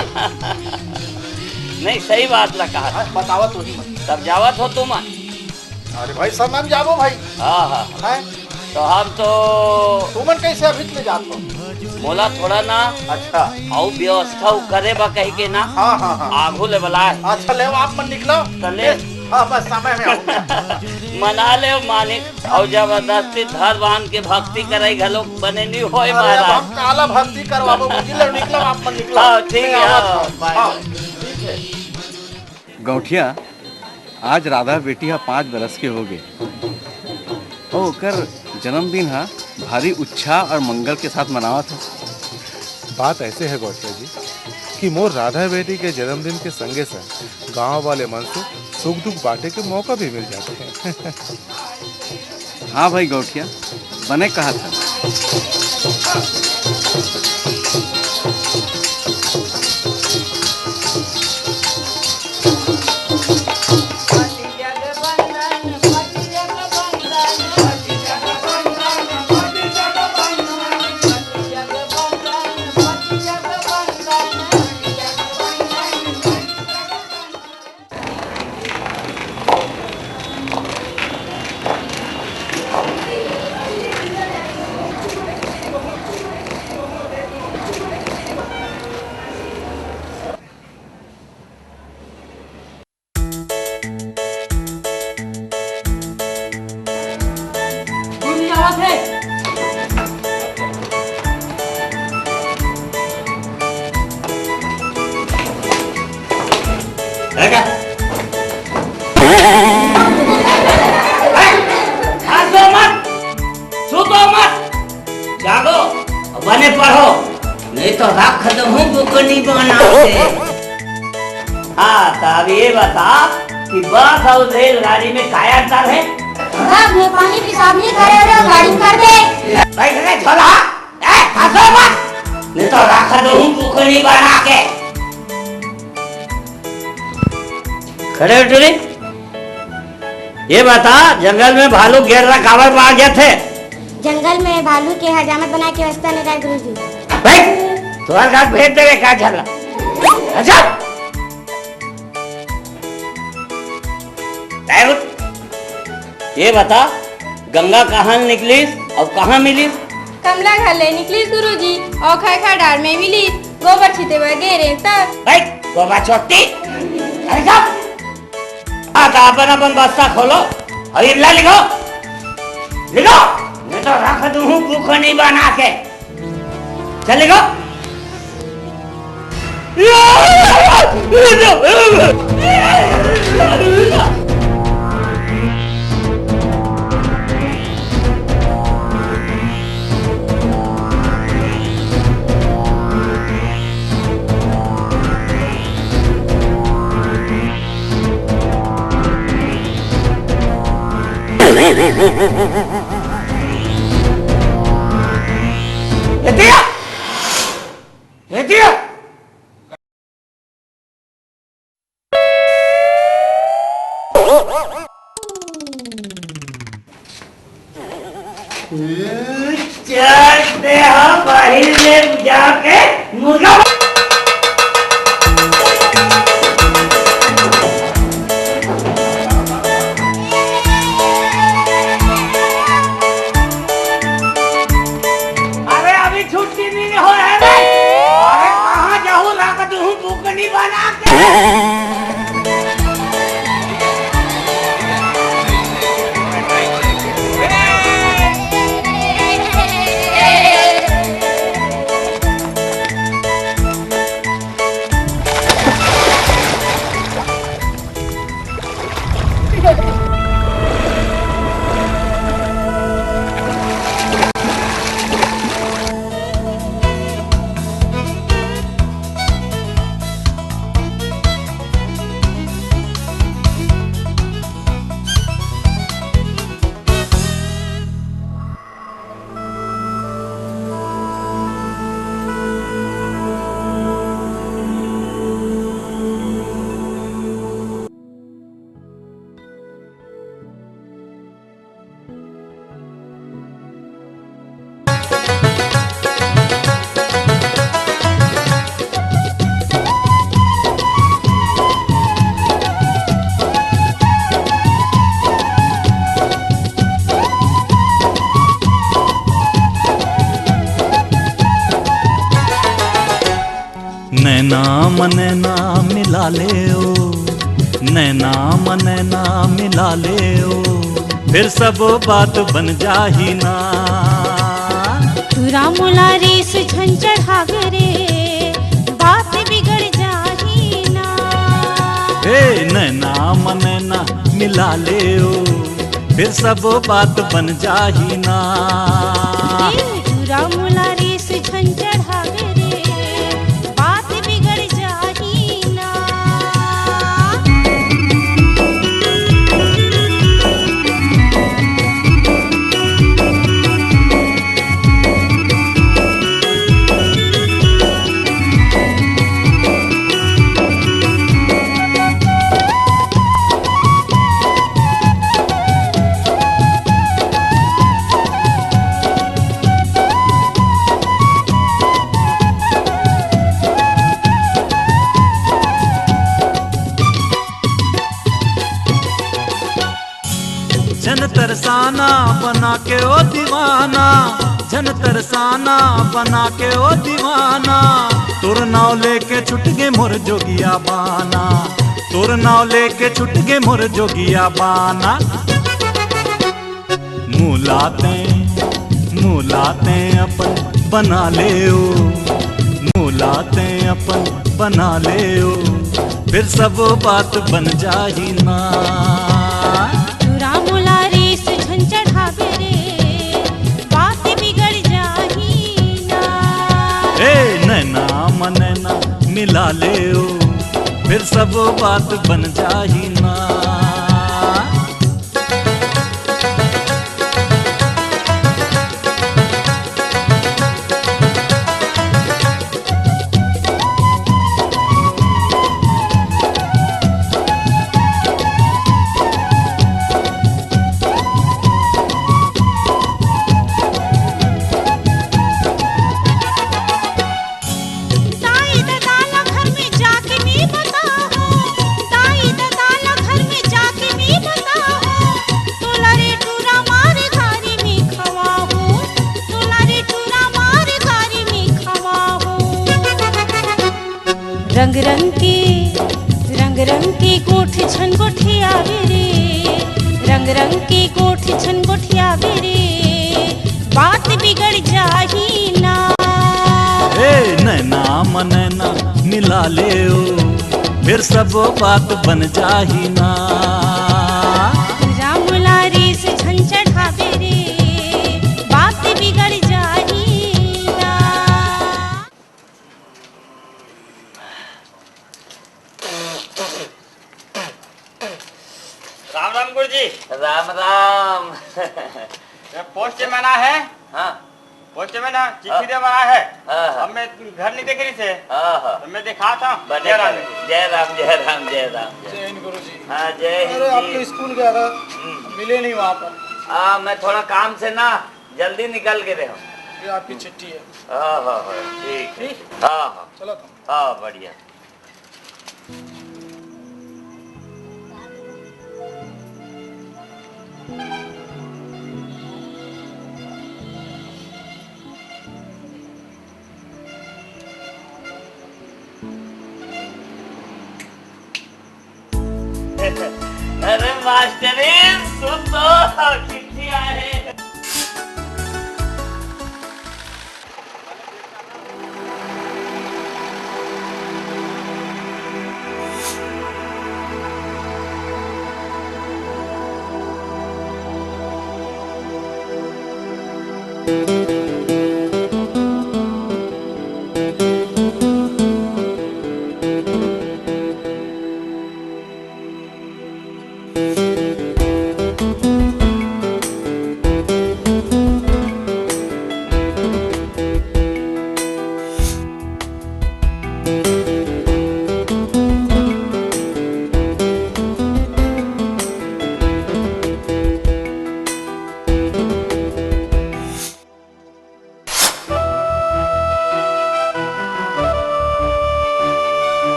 नहीं सही बात ला कहा। बतावा तू ही तब जावत हो तुम? अरे भाई सब नाम जाबो भाई। हाँ हाँ। तो हम तो तुमन कैसे अभी ले जात हो? मोला थोड़ा ना अच्छा और व्यवस्था करे बा कही के ना। हाँ हाँ हाँ। आगू ले बलाए। अच्छा ले आप मन निकलो। चले। हाँ बस समय में आऊंगा। मना ले मानिक और जबरदस्ती धर बांध के भक्ति करे घलो बने नहीं होए अरे महाराज। हम काला भक्ति करवाबो मुझे निकलो आप मन निकलो। हाँ ठीक है। हाँ। गौठिया आज राधा बेटी 5 बरस के हो गए और ओकर जन्मदिन भारी उत्साह और मंगल के साथ मनावा था। बात ऐसे है गौठिया जी कि मोर राधा बेटी के जन्मदिन के संगे संग गांव वाले मन से सुख दुख बांटे के मौका भी मिल जाते हैं। हाँ भाई गौठिया बने कहा था। बने पढ़ो नहीं तो राख दूं बुकनी बनाते। हाँ तब ये बता कि बस और रेलगाड़ी में काया अंतर है? मैं पानी पेशाब नहीं कर रहे गाड़ी कर दे। भाई करे छोला हंसो मत नहीं तो राख दूं बुकनी बना के। खड़े उठे ये बता जंगल में भालू घेर काबर मार गए थे? जंगल में भालू के हजामत बना के व्यवस्था नहीं कर गुरुजी। भाई तुम्हारे साथ भेज देंगे क्या चला? अच्छा ये बता गंगा कहाँ निकली और कहाँ मिली? कमला घर ले निकली गुरुजी और खैखा डार में मिली गोबर छीते हुए गेरे तब। भाई गोबर छोटी अरे सब हाँ तो अपन अपन बस्ता खोलो और इल्ला लिखो लिखो मैं तो रख दूं बुकनी बना के। चलेगा? चलते हैं बाहर में जाके मुर्गा। अरे अभी छुट्टी नहीं हो है रे। अरे कहाँ जाऊँ रख दूँ बुकनी बना के। नैना मनैना मिला ले ओ, नैना मनैना मिला ले ओ, फिर सब बात बन जाही ना। तुरा मोला रेस झन चढ़ावे रे, बात बिगड़ जाही ना। हे नैना मनैना मिला ले ओ, फिर सब बात बन जाही ना। तुरा मोला रेस झन चढ़ावे रे, बात बिगड़ जाही ना। जन तरसाना बना के ओ दीवाना, जन तरसाना बना के ओ दीवाना, तोर नाव लेके छुट गे मोर जोगिया बाना, तोर नाव लेके छुट गे मोर जोगिया बाना। मुलाते अपन बना ले ओ, मुलाते अपन बना ले ओ, फिर सब बात बन जाही ना। तुरा मोला रेस झन चढ़ावे रे, बात बिगड़ जाही ना। ए नैना मनैना मिला ले ओ, फिर सब बात बन जाही ना। दाई दादा घर में जाके मैं बताओ, दाई दादा घर में जाके मैं बताओ, तोला रे टूरा मारे घारी में खवाओ, तोला रे टूरा मारे घारी में खवाओ। रंग रंग के गोठ छन गोठियावे रे, रंग रंग के गोठ छन गोठियावे रे, बात बिगड़ जाही ना। ए नैना मनैना मिला ले ओ, फिर सब बात बन जाही ना। तुरा मोला रेस झन चढ़ावे रे, बात बिगड़ जाही ना। राम राम गुरुजी। राम राम। पोस्टमैन है? हाँ पोस्टमैन चिट्ठी दे बना है। हाँ। अब मैं घर नहीं देख रही से। हाँ। तो मैं दिखा था। जय राम जय राम जय राम जय राम। जय हिंद गुरुजी। हाँ जय हिंद अरे जी। आपके स्कूल गया था, मिले नहीं वहाँ पर। हाँ मैं थोड़ा काम से ना जल्दी निकल के रहा हूँ। ये आपकी चिट्ठी है। हाँ हाँ हाँ ठीक है। हाँ हाँ चलो तो। हाँ बढ़िया। अरे मास्टरी सुन तो चिट्ठी आए हैं।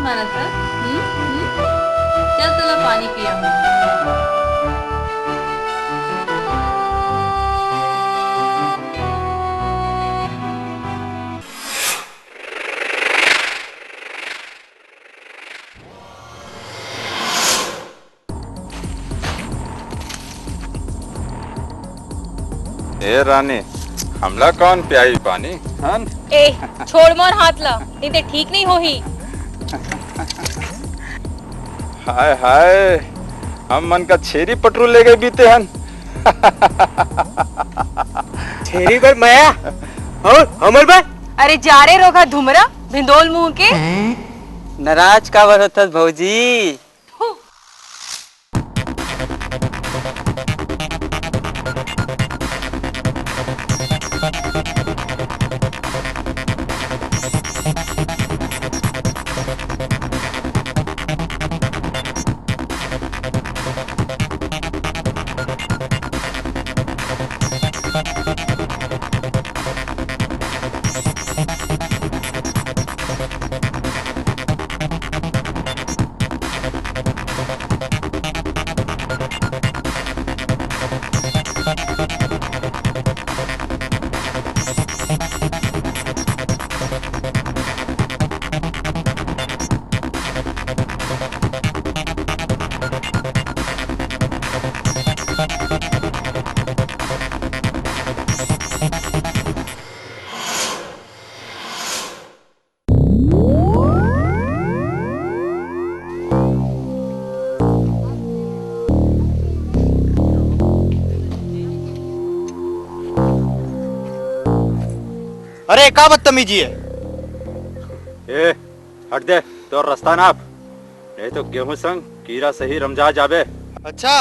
मारा सर। चल तुला पाणी पिया ए रानी हमला कौन प्याई पानी हन ए छोड़ मोर हाथ ला नहीं ते ठीक नहीं होही। हाय हाय हम मन का छेरी पटरू ले गए बीते हन छेरी पर माया और हमर बा अरे जा रे रोगा धुमरा भिंदोल मुंह के नाराज का बरत भौजी। अरे का बदतमीजी है। ए हट दे तो रास्ता नाप नहीं तो गेहूं संग कीड़ा सही रमजा जाबे। अच्छा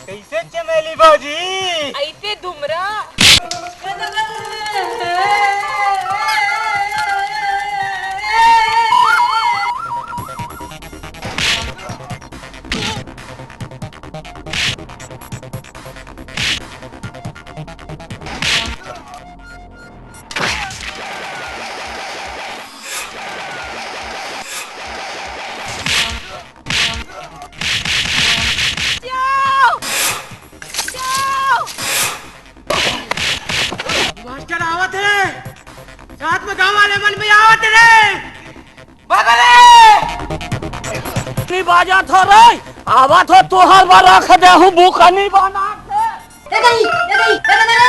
कैसे चमेली बाजी ऐसे धुमरा मास्टर आवत है साथ में गांव वाले मन में आवत रे बगले नहीं बाजा थो रे आवा थो तोहर बा रख दे हूं भूखा नहीं बना दे दे दे दे दे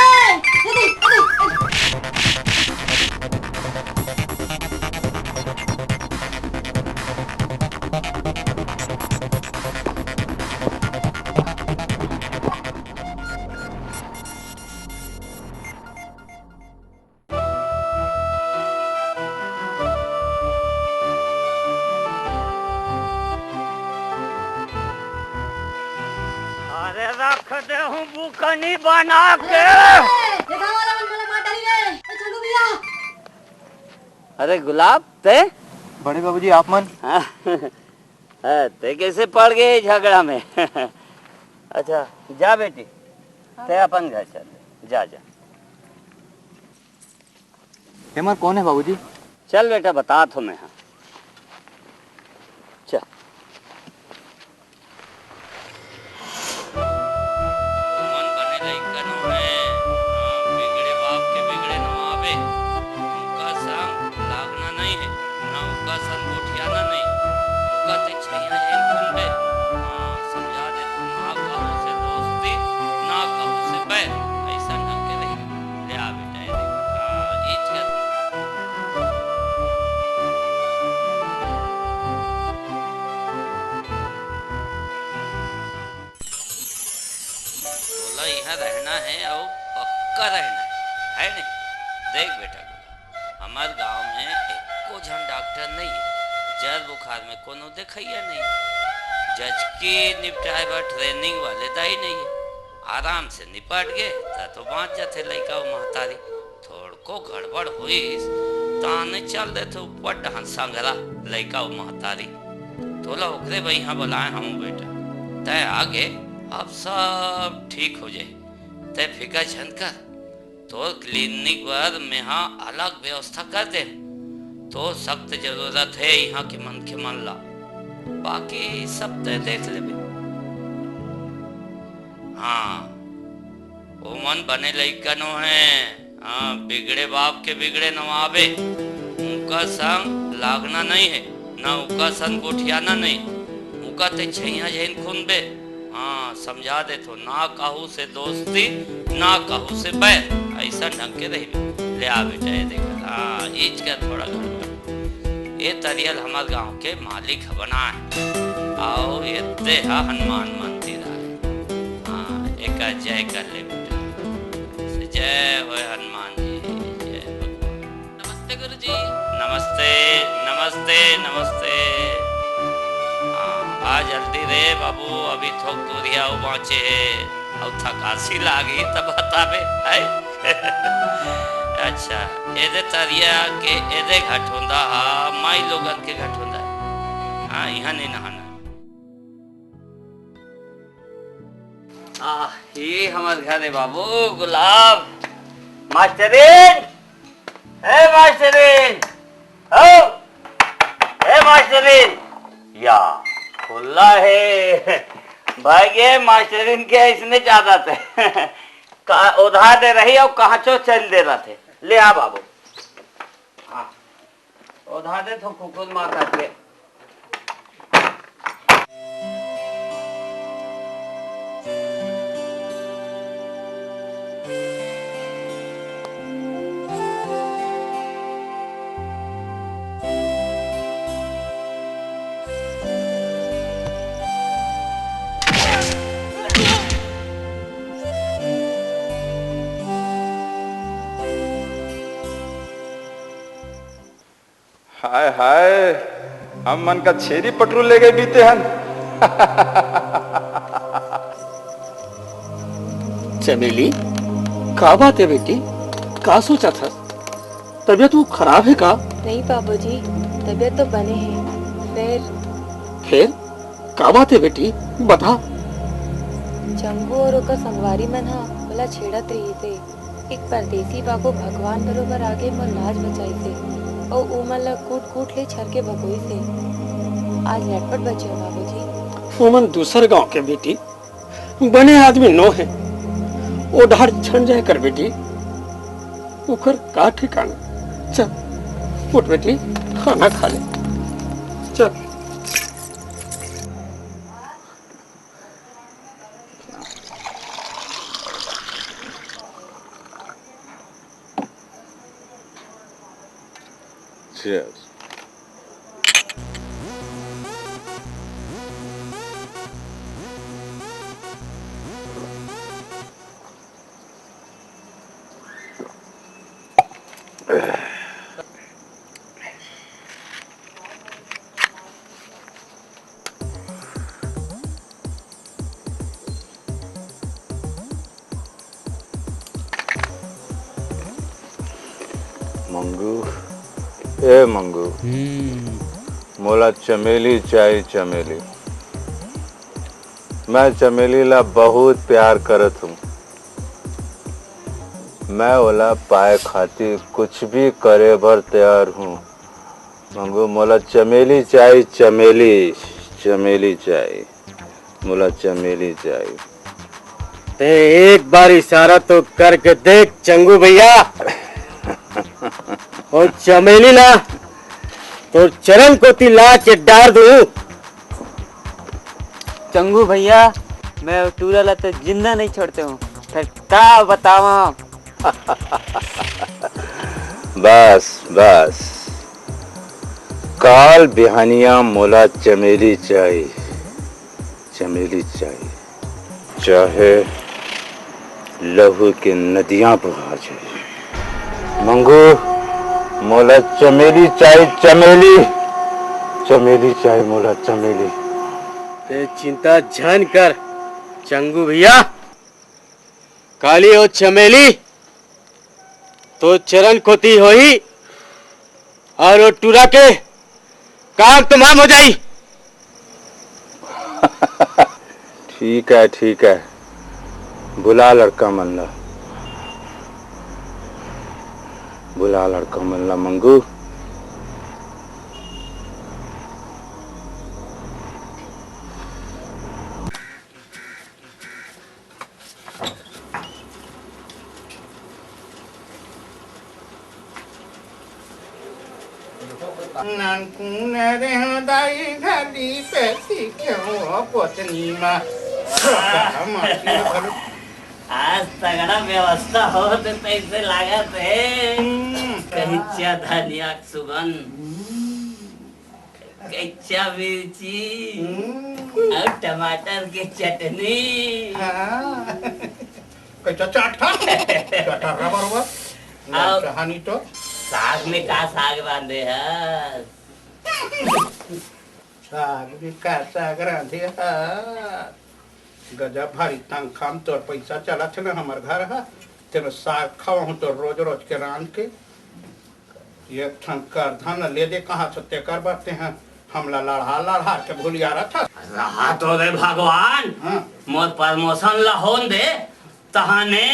अरे रख दे हूं भूखा नहीं बना के ये गांव वाला मन मला मार डाली रे ए चलू भैया। अरे गुलाब ते बड़े बाबूजी आप मन ते कैसे पड़ गए झगड़ा में अच्छा जा बेटी ते अपन घर चल जा जा हेमर कौन है बाबूजी? चल बेटा बता तुम्हें हाँ चल मन बने लइकन है बिगड़े पक्का रहना है नहीं। देख बेटा हमारे गांव में एको जन डॉक्टर नहीं है, जर बुखार में कोनो देखैया नहीं, जज की निपटाए बा ट्रेनिंग वाले दाई नहीं है। आराम से निपट गए तो बाँच जाते लड़का महतारी। थोड़को गड़बड़ हुई ताने चल दे तो ऊपर डहन संगरा लड़का महतारी। तोला ओकरे भाई यहाँ बुलाए हम बेटा, तय आगे अब सब ठीक हो जाए, तय फिकर झन कर। तो क्लिनिक पर में यहाँ अलग व्यवस्था कर दे, तो सख्त जरूरत है यहाँ के मन के मन ला, बाकी सब तय देख ले। हाँ वो मन बने लइकनो है, हाँ बिगड़े बाप के बिगड़े नवाबे, उनका संग लागना नहीं है, ना उनका संग गोठियाना नहीं, उनका ते छैया जैन खून बे। हाँ समझा दे तो ना कहू से दोस्ती ना कहू से बैर, ऐसा ढंग के रही। ले आ बेटा ये देख, हाँ ईच का थोड़ा गड़बड़। ये तरियल हमारे गांव के मालिक बना है, आओ ये देहा हनुमान मंदिर है। हाँ एक जय कर ले बेटा, जय हो हनुमान जी, जय भगवान। नमस्ते गुरु जी। नमस्ते नमस्ते नमस्ते। आ जल्दी रे बाबू, अभी थोक दूरिया पहुंचे है और थकासी लागी तब बताबे है। अच्छा एदे तरिया के एदे घट होंदा, माई लोगन के घट होंदा। हाँ यहाँ नहीं नहाना। ये हमारे घर है बाबू गुलाब। मास्टरीन, ए मास्टरीन, ओ ए मास्टरीन, या खुला है भाई। ये मास्टरीन के इसने ज्यादा थे उधार दे रही और कहाँ चो चल दे रहा थे। ले आ बाबू, हाँ उधार दे तो कुकुर माता के। हाय हाय, हम मन का छेरी पटरू ले गए बीते हन। चमेली, का बात है बेटी? का सोचा था? तबीयत वो खराब है का? नहीं बाबूजी, तबीयत तो बने हैं। फिर का बात है बेटी, बता। जंगू और ओकर संगवारी मन हा बोला छेड़त रही थे। एक परदेसी बाबू भगवान बरोबर आगे मोर लाज बचाई थे और उमन ला कूट कूट ले छर के भगोई से। आज लटपट बचे हो बाबूजी। ओमन दूसर गांव के बेटी, बने आदमी नो है, ओ ढार छन जाए कर बेटी, उखर का ठिकाना। चल उठ बेटी, खाना खा ले, चल। Cheers. मंगू, ए मंगू, मोला चमेली चाहिए चमेली। मैं चमेली ला बहुत प्यार करत हूँ। मैं ओला पाए खातिर कुछ भी करे भर तैयार हूँ। मंगू मोला चमेली चाहिए, चमेली चमेली चाहिए, मोला चमेली चाहिए। ते एक बार इशारा तो करके देख चंगू भैया, और चमेली ला तो चरण को तिला के डार दूं। चंगू भैया, मैं टूरा ला तो जिंदा नहीं छोड़ते हूँ, फिर क्या बतावा। बस बस, काल बिहानिया मोला चमेली चाहिए, चमेली चाहिए, चाहे लहू के नदियां बहा जाए। मंगू मोला चमेली चाहे चमेली, चमेली चाहे मोला चमेली। ते चिंता झन कर चंगू भैया, काली हो चमेली तो चरण कोती होई और वो टूरा के काम तमाम हो जाई। ठीक है बुला लड़का मल्ला, बुला लड़का मल्ला मंगू। घाली पैसी क्यों पोतनी माँ आज तगड़ा व्यवस्था हो तो पैसे लागत है। कच्चा धनिया की सुगंध, कच्चा मिर्ची और टमाटर की चटनी। कैसा चाटा चाटा बरोबर कहानी तो साग में का साग बांधे है? साग भी का साग रांधे है। गजब भारी तंग खाम तो पैसा चला थे ना हमार घर है तेरे साग खावा हूँ तो रोज रोज के रांध के ये ठन कर धन ले दे कहाँ से ते कर बाते हैं हमला लड़ा के भूलिया रहा था। रहा तो दे भगवान, मोर प्रमोशन ला होन दे तहाने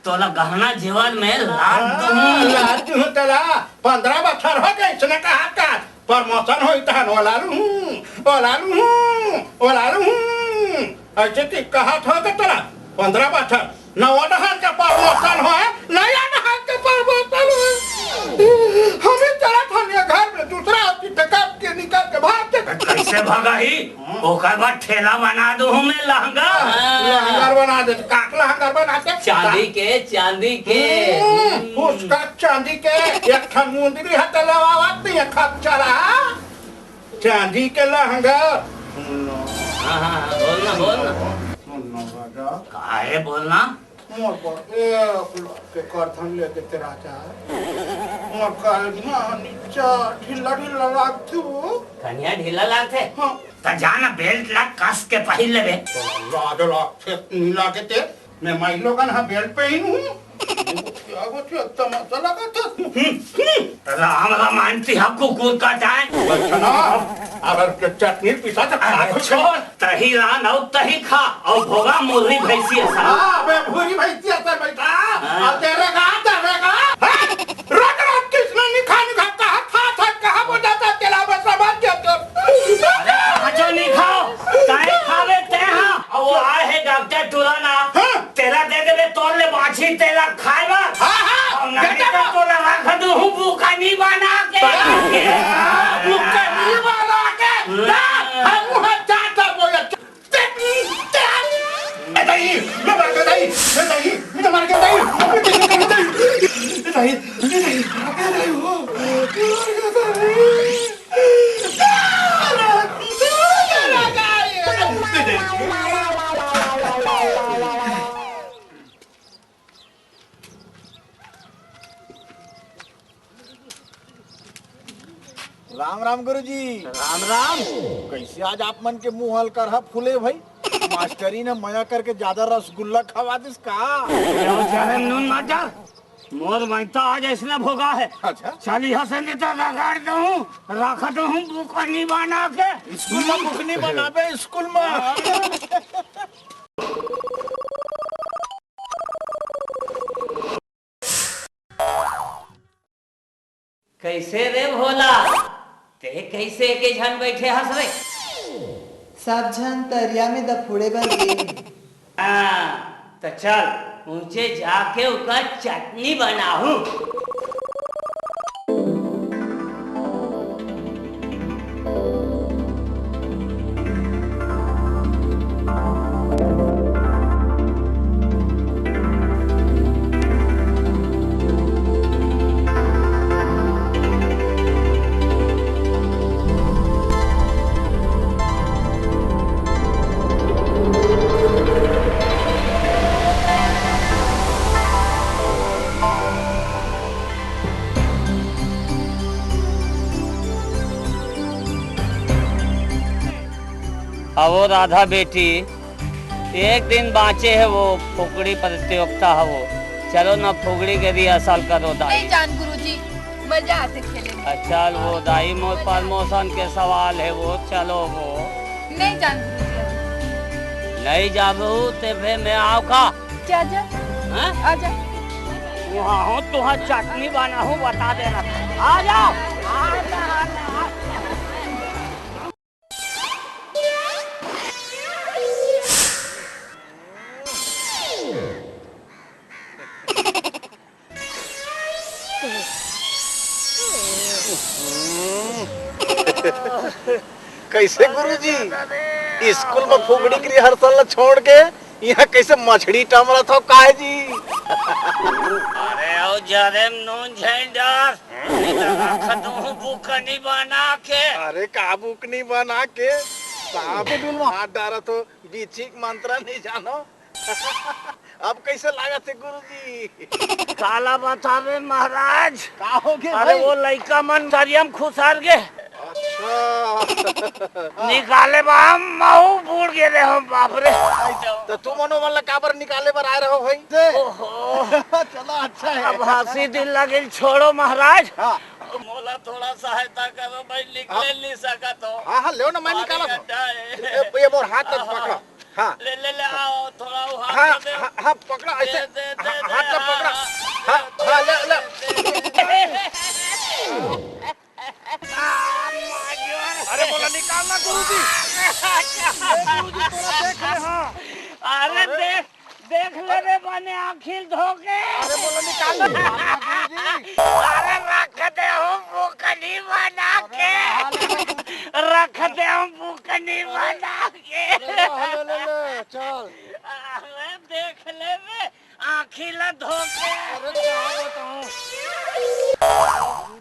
तोला गहना जीवन में लाद दूं तला 15 बछर हो गए इसने कहा का प्रमोशन होई तहन ओला लूं ऐसे की कहा था कि तेरा 15 बछर नवा नहार का प्रमोशन हो नया नहार का प्रमोशन हो। हमें चला था घर में दूसरा टिकट के निकाल के भाग के कैसे भगाई? ओकर बाद ठेला बना दूं मैं लहंगा बना दे काक लहंगा बना के चांदी के उसका चांदी के एक ठन मुंदरी हट लवावत नहीं खप चला चांदी के लहंगा। बोलना काहे बोलना मोर पर एक करथन ले के तेरा जा मोर का नीचा ढीला लागथू कन्या ढीला लागथे त जाना बेल्ट ला कस के पहिन लेबे। लाड लागथे नीला के ते मैं माई लोगन हा बेल्ट पहनू आगो तो तमाशा लगा था राम मानती हम कुकुर का जाए बचना अगर चटनी पिसा तो खा छोड़ तही रान और तही खा और भोगा मुर्री भैंसी ऐसा। हां मैं भूरी भैंसी ऐसा बैठा और तेरे का रोट रोट किसने नहीं खाता था कहां बताता तेरा बस समझ गया तो अरे हजो नहीं खाओ काहे खावे ते हां और वो आए है डॉक्टर तुराना तेरा दे देबे तोड़ ले बाछी तेरा खाएगा। हां नहीं तो तोला रख दूं भूखा नहीं बना के भूखा नहीं बना के हम हाथ जाता बोला नहीं मैं मार के नहीं मार के राम राम गुरुजी। राम राम। कैसे आज आप मन के मुंह हल कर फूले भाई? मास्टरी ने मया करके ज्यादा रसगुल्ला खवा दिस का? नून मत डाल, मोर मैता आज इसने भोगा है। अच्छा चल यहाँ से नहीं तो रगड़ दूं रखा तो हूँ बुकनी बना के स्कूल में बुकनी बनाबे स्कूल में। कैसे रे भोला ते कैसे के झन बैठे हंस रे? सब झन तरिया में दफोड़े बन गए। तो चल ऊंचे जाके उसका चटनी बनाऊं। आओ राधा बेटी, एक दिन बाँचे है वो फुगड़ी प्रतियोगिता है वो, चलो ना फुगड़ी के रिहर्सल करो दाई। नहीं जान गुरुजी, मजा आते खेलेंगे। चल वो दाई मोर प्रमोशन के सवाल है वो, चलो वो। नहीं जान गुरुजी, नहीं जाबू ते फिर मैं आओ का क्या जा? आजा। वहाँ हूँ तुहाँ चटनी बना हूँ, बता देना। आ जाओ। कैसे गुरुजी स्कूल में फुगड़ी की रिहर्सल छोड़ के यहाँ कैसे मछली टमरा था काहे जी? अरे ओ जरे नून झेंडर खतू बुकनी बना के। अरे का बुकनी बना के सांप डुल में हाथ डाला तो बीचिक मंत्र नहीं जानो। अब कैसे लगा थे गुरुजी? काला बतावे महाराज। का हो गया? अरे वो लड़का मन दरियम खुसार गे। निकाले बा महू बूढ़ गए हम, बाप रे। तो तुम मनो वाला काबर निकाले पर आए रहो भाई? ओहो चलो अच्छा है। अब हंसी दिल लगे, छोड़ो महाराज। मोला थोड़ा सहायता करो भाई, निकले नहीं सका तो। हाँ हाँ ले ना, मैं निकाला तो। ये मोर हाथ तक पकड़ा। हाँ ले ले ले आओ थोड़ा हाथ। हाँ हाँ हाँ पकड़ा ऐसे, हाथ तक पकड़ा। हाँ हाँ ले ले। अरे बोला निकालना गुरुजी। गुरुजी थोड़ा देख ले। हाँ अरे देख ले रे बने आखिर धोके। अरे बोला निकालना गुरुजी। अरे रख दे हम बुकनी बना के, रख दे हम बुकनी बना के। ले चल। अरे देख ले रे आखिर धोके। अरे क्या बताऊं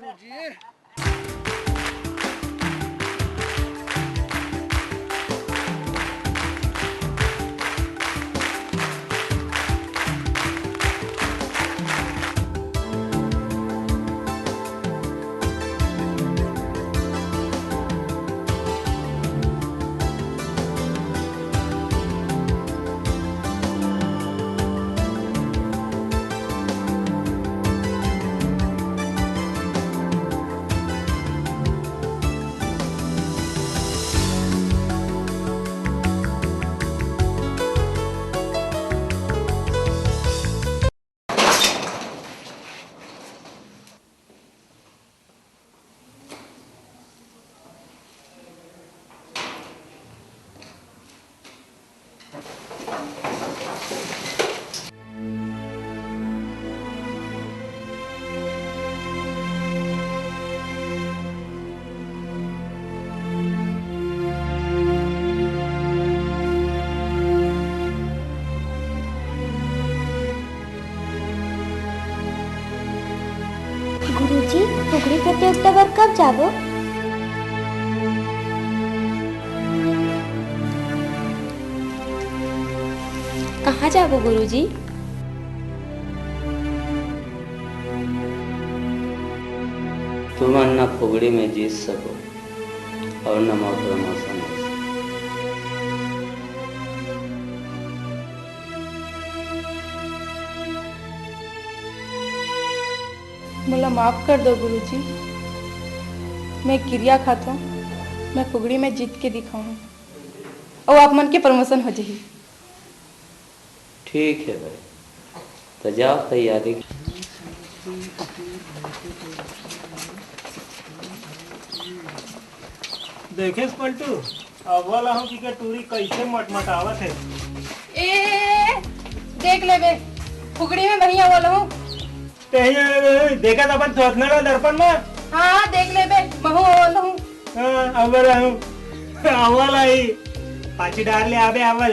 गुरुजी। गुरुजी, फुगड़ी प्रतियोगिता पर कब जाबो? कहाँ जाबो गुरुजी? तुम न फुगड़ी में जीत सको और न मोर प्रमोशन हो सके। मुला माफ कर दो गुरुजी, मैं क्रिया खाता हूँ, मैं फुगड़ी में जीत के दिखाऊँ और आप मन के प्रमोशन हो जाए। ठीक है भाई, तो जाओ तैयारी। देखे पलटू, अव्वल हम की टूरी कैसे मटमटावत है। ए देख ले बे, फुगड़ी में बढ़िया वाला हूँ। देखा था अपन थोथना दर्पण में। हाँ देख ले बे, महू वाला हूँ। हाँ अव्वल हूँ, अव्वल आई पाची डाल ले आबे अव्वल।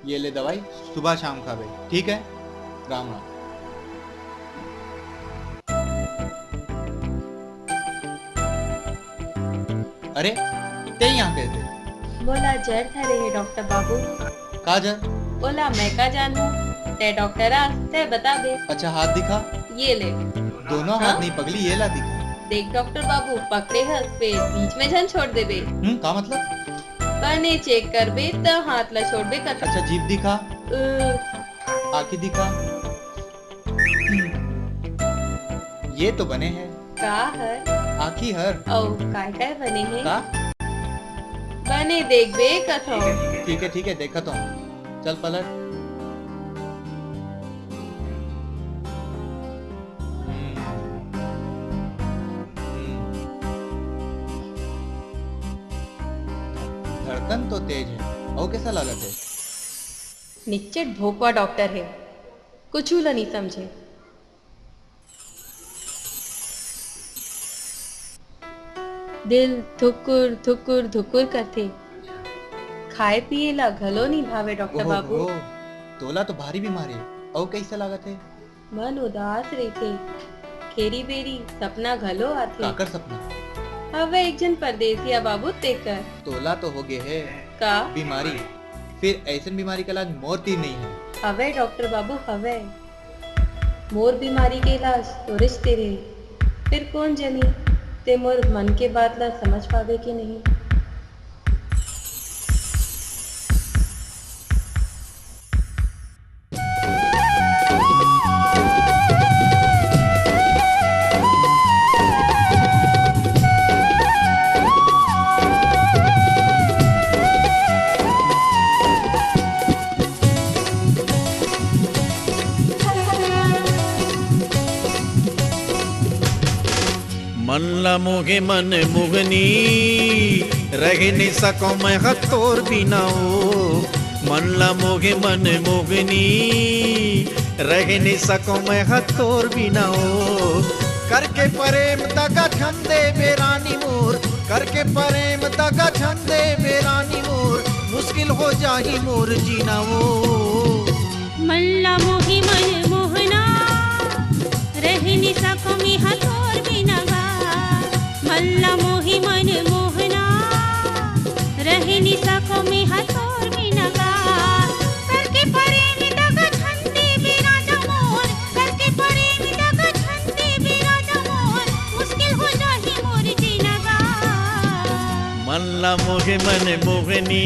ये ले दवाई, सुबह शाम खावे, ठीक है? राम राम। अरे ते यहाँ कैसे? बोला जर था रे डॉक्टर बाबू। का जर? बोला मैं का जानू, ते डॉक्टर आ ते बता दे। अच्छा हाथ दिखा। ये ले। दोनों हाथ नहीं पगली, ये ला दिखा। देख डॉक्टर बाबू पकड़े हस पे बीच में जन छोड़ देबे। का मतलब? बने चेक करबे त हाथ ला छोड़बे कर। अच्छा जीभ दिखा, आँखें दिखा। ये तो बने हैं। का हर? आँखी हर। औ काय बने हैं? का? बने देख बे कथो। ठीक है देखा तो चल पलट। धड़कन तो तेज है, और कैसा लागत है? निश्चित भोपा डॉक्टर है, कुछ ला नहीं समझे। दिल थुकुर थुकुर धुकुर करते, खाए पिए ला घलो नहीं भावे डॉक्टर बाबू। तोला तो भारी बीमारी है, और कैसा लागत है? मन उदास रहते, खेरी बेरी सपना घलो आते। काकर सपना? हवे एक जन परदेसिया बाबू तेकर। तोला तो हो गए है का बीमारी, फिर ऐसी बीमारी का इलाज मौत ही नहीं है। हवे डॉक्टर बाबू हवे, मोर बीमारी के इलाज तो रिश्ते रे, फिर कौन जनी ते मोर मन के बात ला समझ पावे कि नहीं। मन ला मोगे मन मुगनी रह नहीं सको मैं हथौर बिना हो। मन ला मोगे मन मुगनी रह नहीं सको मैं हथौर बिना हो। करके प्रेम दगा छंदे बेरानी मोर, करके प्रेम दगा छंदे बेरानी मोर, मुश्किल हो जाही मोर जीना वो। मल्ला मोही मन मोहना रह नहीं सको मैं हथौर बिना गा। मल्ला मोही मन मोहना रह नहीं सको मैं हथौर बिना गा। करके प्रेम दगा छंदे बेराना मोर, करके प्रेम दगा छंदे बेराना मोर, मुश्किल हो जाही मोर जीना गा। मन ला मोगे मन मोगनी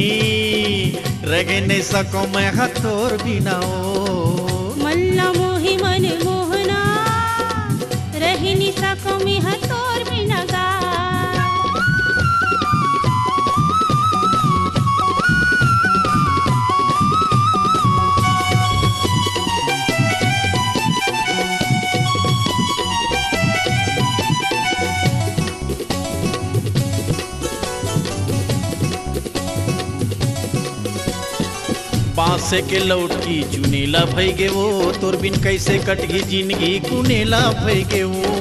रह नहीं सको मैं हथौर बिना हो। मल्ला मोही मन मोहना रह नहीं सको मैं हथौर बिना गा। बांस के लौट की चुनेला भई गे वो, तोर बिन कैसे कटगी जिंदगी कुनेला भई गे वो।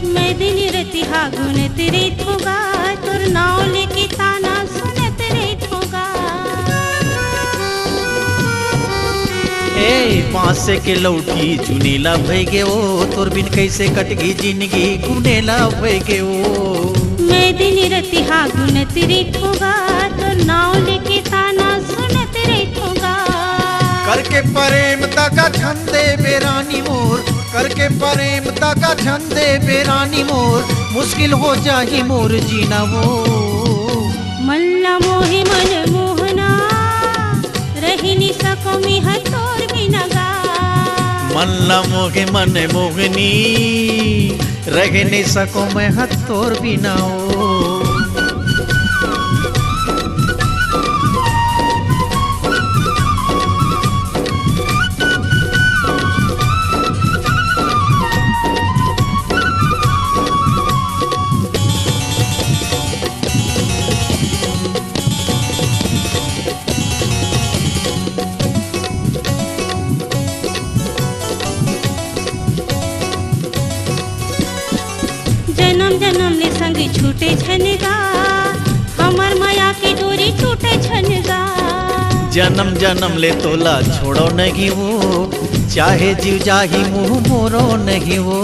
मैं दिन रतिहा गुनत रेत होगा, तोर नाव लेके ताना सुनत रेत होगा। ए बांस के लौटी चुनेला भई गे वो, तोर बिन कैसे कटगी जिंदगी कुनेला भई गे वो। मैं दिन रतिहा गुनत रेत होगा, तोर नाव लेके ताना सुनत रेत होगा। करके प्रेम दगा छंदे बेरानी मोर, करके प्रेम दगा छंदे बेरानी मोर, मुश्किल हो जाही मोर जीना वो। मल्ला मोहे मन मोहना रह नहीं सको मैं हथौर बिना गा। मल्ला मोगे मन मोगनी रह नहीं सको मैं हथौर बिना हो। जन्म जन्म ले संग छूटे छनगा, हमर माया के डोरी टूटे छनगा। जन्म जन्म ले तोला छोड़ो नहीं वो, चाहे जीव जाही मुँह मोरो नहीं वो।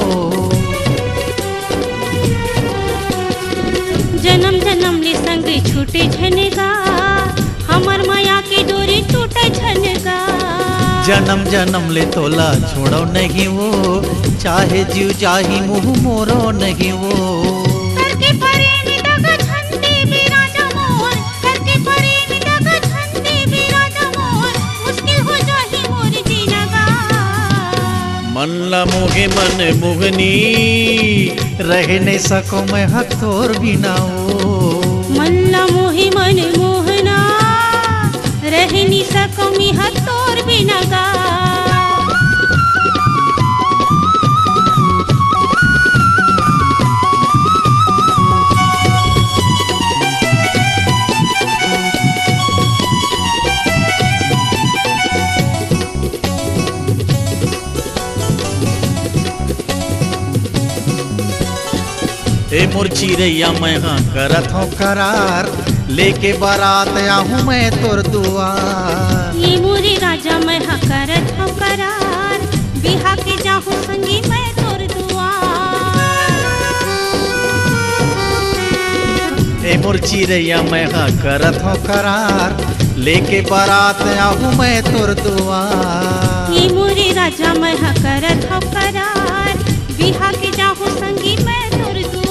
जन्म जन्म ले संग छूटे झनगा, हमर माया के डोरी टूटे झनगा। जन्म जन्म ले तोला छोड़ो नहीं वो, चाहे जीव जाही मुँह मोरो नहीं वो। करके परे दगा झंडे बिराजा मोर, करके परे दगा झंडे बिराजा मोर, मुश्किल हो जाही मोर जीनगा। मन ला मोहे मन मोहनी, रह नहीं सको मैं हथोर बिना वो। मन ला मोहे मन मोहना, रह नहीं सको मी हथोर बिना गा। ए मोर चिरैया मैं हाँ करत हूँ करार, लेके बारात आहूँ मैं तोर दुआर। ये मोरे राजा मैं हाँ करत हूँ करार, बिहा के जाहूँ संगी मैं तोर दुआर। ए मोर चिरैया मैं हाँ करत हूँ करार, लेके बारात आहूँ मैं तोर दुआर। ये मोरे राजा मैं हाँ करत हूँ करार, बिहा के जाहूँ संगी मैं तोर दुआर।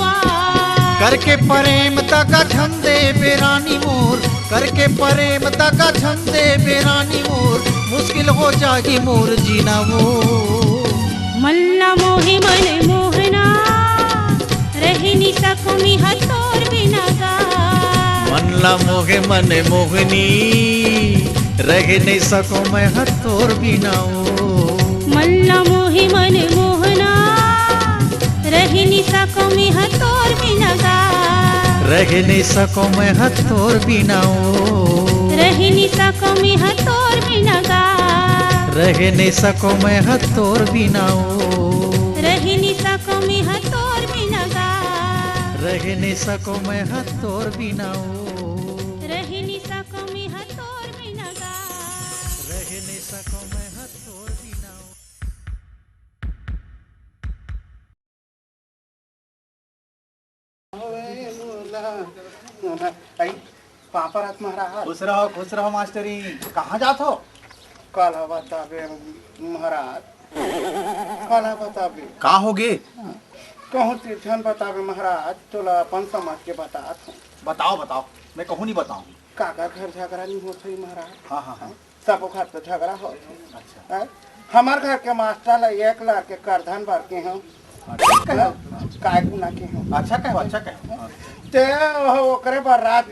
करके प्रेम तका छंदे बेरानी मोर, करके प्रेम तका छंदे बेरानी मोर, मुश्किल हो जागी मोर जीना वो। मल्ला मोहे मन मोहना, रह नहीं सको मी हथोर बिना गा। मल्ला मोहे मन मोहनी, रह नहीं सको मैं हथोर बिना वो। मल्ला मोहे मन मोहना, रह नहीं सको मी हथोर बिना गा। रह नहीं सको मैं हथोर बिना वो। रह नहीं सको मी हथोर बिना गा। रह नहीं सको मैं हथोर बिना वो। रह नहीं सको मी हथोर बिना गा। रह नहीं सको मैं हथोर बिना वो। रह नहीं सको मी हथोर बिना गा। रह नहीं सको मैं हथोर बिना वो। पापा रात महाराज। खुश रहो मास्टरी। कहाँ जात हो? कल बताबे महाराज, कल बताबे का होगे? कहूँ तीर्थन बताबे महाराज, तोला अपन समझ के बतात हूँ। बताओ बताओ, मैं कहूँ नहीं बताऊँ। काका घर झगड़ा नहीं होता ही महाराज। हाँ हाँ हाँ। सब घर पे झगड़ा हो। अच्छा। हमार घर के मास्टर ला 1 लाख के करधन भर के हैं, काय गुना के हैं। अच्छा कहो, अच्छा कहो। ते ओकरे बाद रात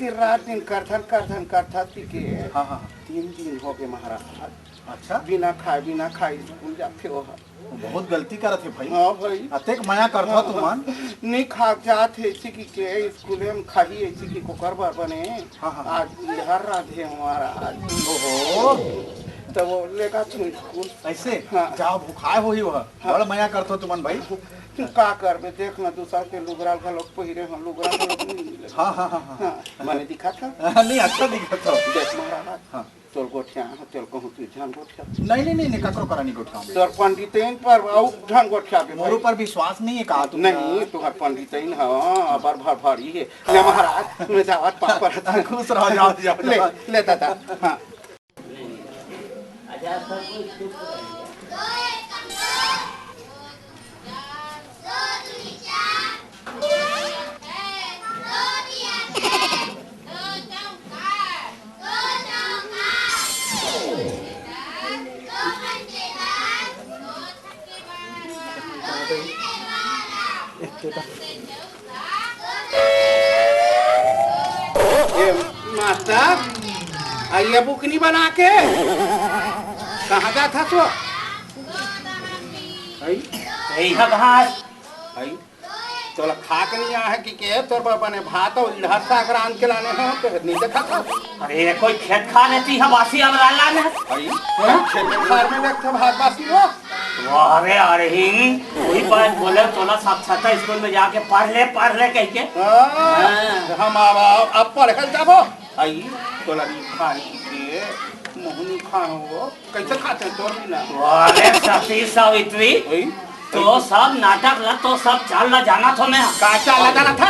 दिन करधन करथती के। हाँ हाँ। 3 दिन हो गए महाराज। अच्छा। बिना खाए स्कूल जाते हो। बहुत गलती करत है भाई। हाँ भाई। अतेक माया करता तू मन। नहीं खा जात है इसी की के स्कूल में खाई इसी की कोकर बार बने। हाँ हाँ। आज हर राधे हमारा आज। ओहो। तो वो लेगा तुम स्कूल ऐसे? हाँ। जाओ भूखाए हो ही वह। बड़ा माया करता तू मन भाई। तू का करबे देख ना दूसरा के लुगरा का लोग पहिरे हम लुगरा का लोग नहीं मिले। हाँ हाँ हाँ हाँ। मैंने दिखा था। नहीं अच्छा दिखा था। देख महाराज। हाँ। तोर गोठिया तोर कहूँ तू ध्यान गोठिया। नहीं ककरो करानी गोठिया। तोर पंडितैन पर और ध्यान गोठिया बे। मोर ऊपर विश्वास नहीं है का तू? नहीं तुहार पंडितैन हां अबर भर भारी है। ले महाराज मैं जावत पापा। खुश रहो, जाओ। ले दादा। हां मास्टर आइए बुकनी बना के। कहाँ जा था तो? तो खा के नहीं आया है कि के तोर बाबा ने भात और इधर साग रान के लाने हैं तो नहीं देखा था। अरे कोई खेत खा लेती है बासी अब लाला ने। खेत खार में देखता भात बासी हो। अरे अरे वही बात बोले तोला साक्षात स्कूल में जाके पढ़ ले कह के। हम अब पढ़ कर जाबो। आई तोला खाई के मोहनी खाओ वो कैसे खाते हैं तोर बिना? अरे सती सावित्री तो सब नाटक ला तो सब चाल ला जाना था मैं का चाल ला जाना था?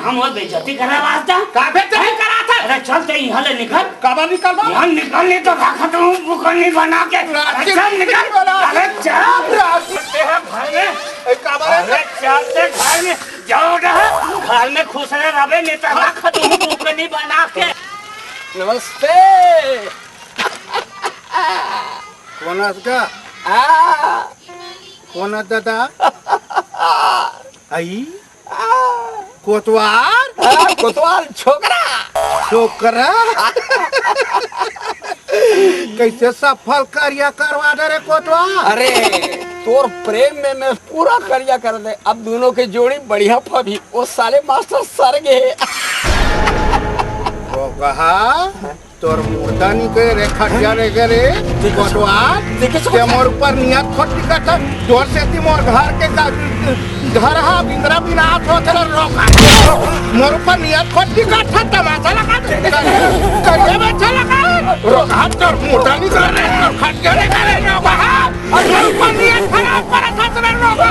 हम वो बेइज्जती करा रहा था का बेइज्जती करा था? अरे चलते यहाँ ले निकल कब निकल दो यहाँ निकलने तो रखा तो हूँ बुकनी बना के चल निकल अरे चल घर में अरे चलते घर में जाओ घर में खुश रहे रवे नहीं तो रखा तो हूँ बुकनी बना के। नमस्ते कौन का कौन दादा आई कोतवाल कोतवाल छोकरा छोकरा कैसे सफल कार्य करवा दे रे कोतवाल? अरे तोर प्रेम में मैं पूरा कार्य कर दे। अब दोनों की जोड़ी बढ़िया फबी वो साले मास्टर सर गए तो कहा तोर मुर्दानी के रे खटिया रे रे कोतवाल के मोर ऊपर नियत खोटी करता जोर से ती मोर घर के घर हा बिंद्रा विनाश हो चला रोका मोर ऊपर नियत खोटी करता तमाशा लगा दे करिए बच्चा लगा रोका तोर मुर्दानी कर रे तोर खटिया रे रे रोका मोर ऊपर नियत खराब कर खतरा रोका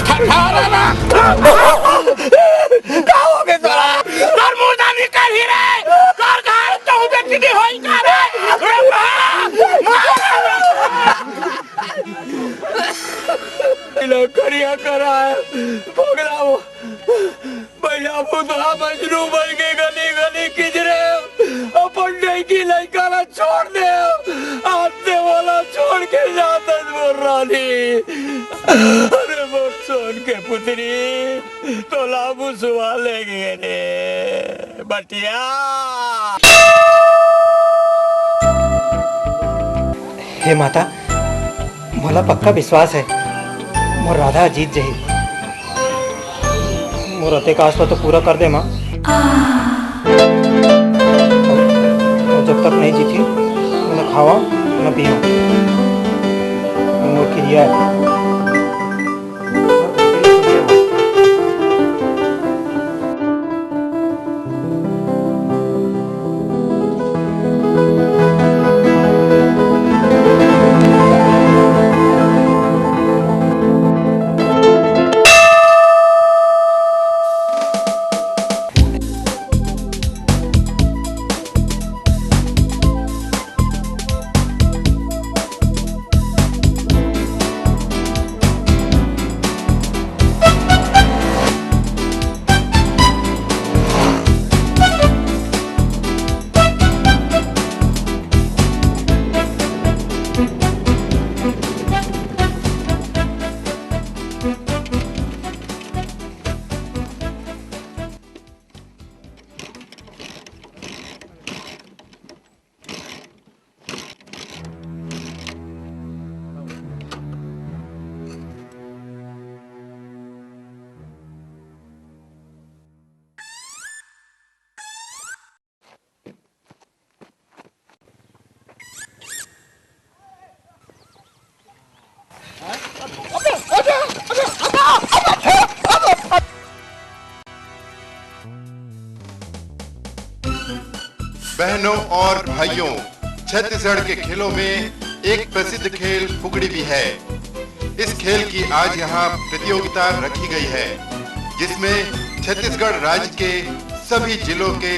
ठठारा ना का हो गए तोरा तोर मुर्दानी कर ही रे कर घर तो बेटी दी होई कर रे करिया करा है भोगला वो भैया बुधवा मजनू बन के गली गली किजरे अपन नहीं की लड़का ना छोड़ दे आते वाला छोड़ के जाता वो रानी। अरे वो सोन के पुत्री तो लाबू सुवा ले गए रे बटिया। हे माता मला पक्का विश्वास है मोर राधा जीत जाही मोर अते का आसवा तो पूरा कर दे माँ और जब तक नहीं जीती न खावा न पिया मोर क्रिया है। बहनों और भाइयों, छत्तीसगढ़ के खेलों में एक प्रसिद्ध खेल फुगड़ी भी है। इस खेल की आज यहाँ प्रतियोगिता रखी गई है, जिसमें छत्तीसगढ़ राज्य के सभी जिलों के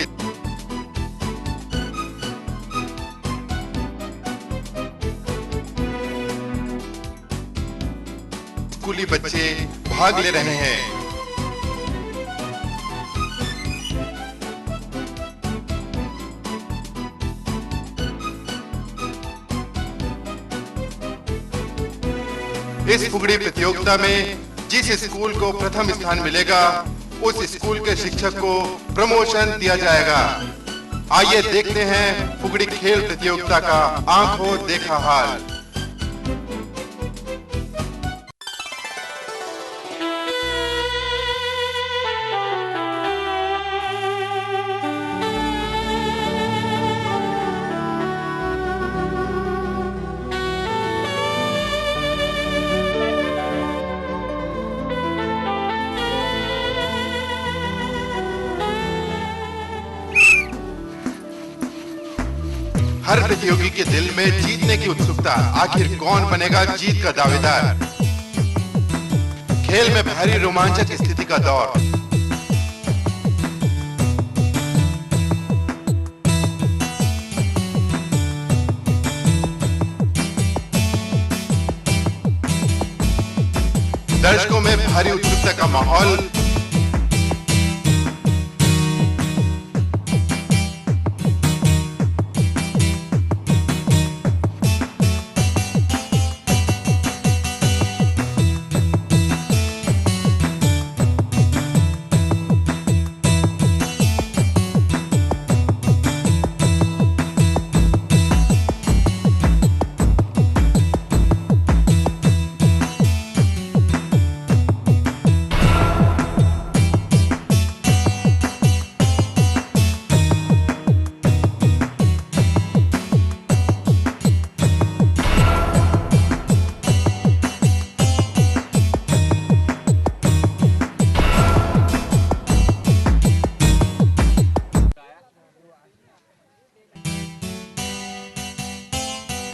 स्कूली बच्चे भाग ले रहे हैं। इस फुगड़ी प्रतियोगिता में जिस स्कूल को प्रथम स्थान मिलेगा उस स्कूल के शिक्षक को प्रमोशन दिया जाएगा। आइए देखते हैं फुगड़ी खेल प्रतियोगिता का आंखों देखा हाल। हर प्रतियोगी के दिल में जीतने की उत्सुकता। आखिर कौन बनेगा जीत का दावेदार? खेल में भारी रोमांचक स्थिति का दौर। दर्शकों में भारी उत्सुकता का माहौल।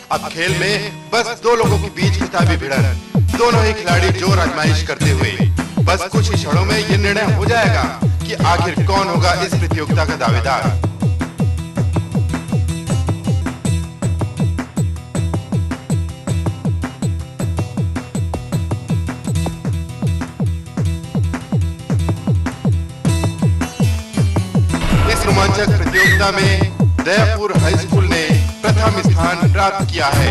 अब खेल में बस दो लोगों के बीच खिताबी भिड़ंत। दोनों ही खिलाड़ी जोर आजमाइश करते हुए बस कुछ ही क्षणों में यह निर्णय हो जाएगा कि आखिर कौन होगा इस प्रतियोगिता का दावेदार। इस रोमांचक प्रतियोगिता में दयापुर हाई स्कूल ने प्रथम स्थान प्राप्त किया है।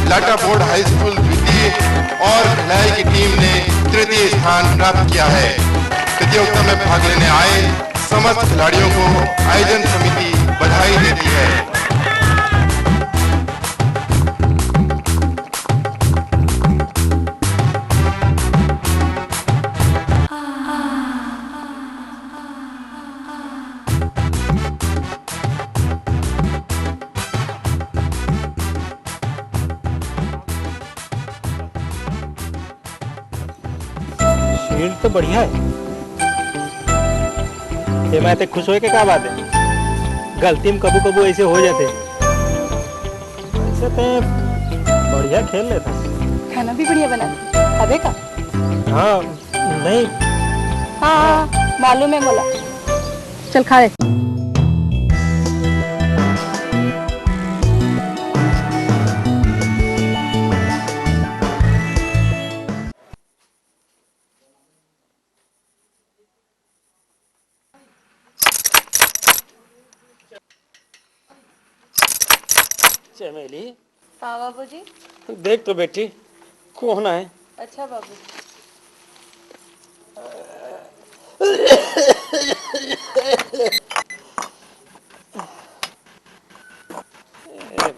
लाटा बोर्ड हाई स्कूल द्वितीय और भिलाई की टीम ने तृतीय स्थान प्राप्त किया है। प्रतियोगिता में भाग लेने आए समस्त खिलाड़ियों को आयोजन समिति बधाई देती है। शील्ड तो बढ़िया है। ये मैं ते खुश होए के क्या बात है? गलती में कबू कबू ऐसे हो जाते। ऐसे ते बढ़िया खेल लेता। खाना भी बढ़िया बना खावे का? हाँ नहीं। हाँ मालूम है मोला। चल खा ले। चमेली हाँ बाबूजी। देख तो बेटी कौन है? अच्छा बाबू।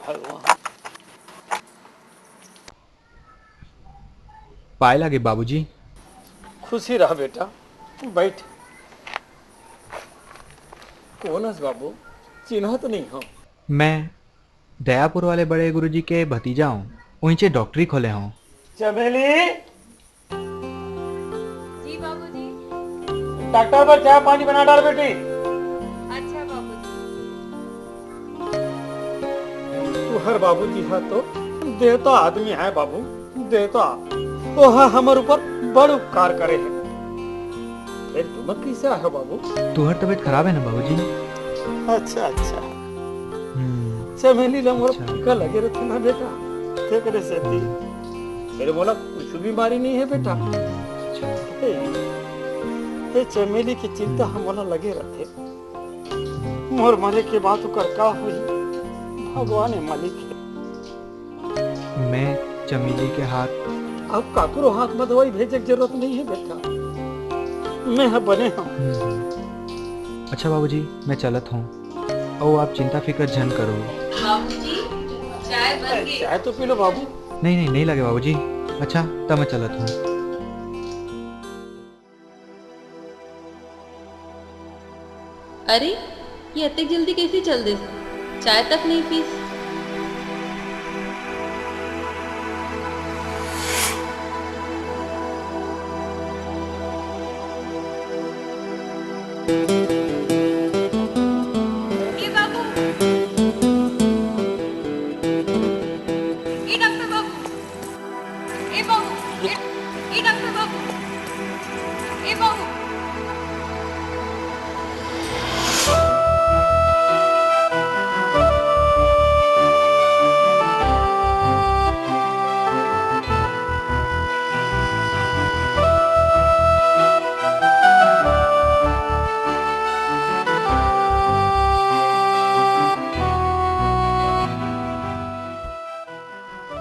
भगवान। पाए लगे बाबूजी। खुशी रहा बेटा, बैठ। कौन है बाबू? चिन्ह तो नहीं हो? मैं दयापुर वाले बड़े गुरुजी के भतीजा हूँ। वहीं डॉक्टरी खोले हूँ। चमेली। जी बाबूजी। डॉक्टर पर चाय पानी बना डाल बेटी। अच्छा बाबूजी। तू हर बाबूजी है तो देवता आदमी है बाबू। देवता तो है हमारे ऊपर बड़ उपकार करे है। फिर तुम कैसे आए हो बाबू? तुम्हारी तबीयत खराब है ना बाबूजी? अच्छा अच्छा। चमेली मोर फीका लगे रहते ना बेटा। क्या करे से थी? मेरे बोला कुछ बीमारी नहीं है बेटा। ये चमेली की चिंता हमारा लगे रहते। मोर मरे के बाद कर का हुई भगवान मालिक है। मैं चमेली के हाथ अब काकरो हाथ में दवाई भेजे की जरूरत नहीं है बेटा। मैं बने हम। अच्छा बाबूजी मैं चलत हूँ। ओ आप चिंता फिक्र जन करो। बाबूजी चाय बन गई। चाय तो पी लो बाबू। नहीं लगे बाबूजी। अच्छा तब मैं चलत हूँ। अरे ये इतनी जल्दी कैसे चल दे? चाय तक नहीं पी।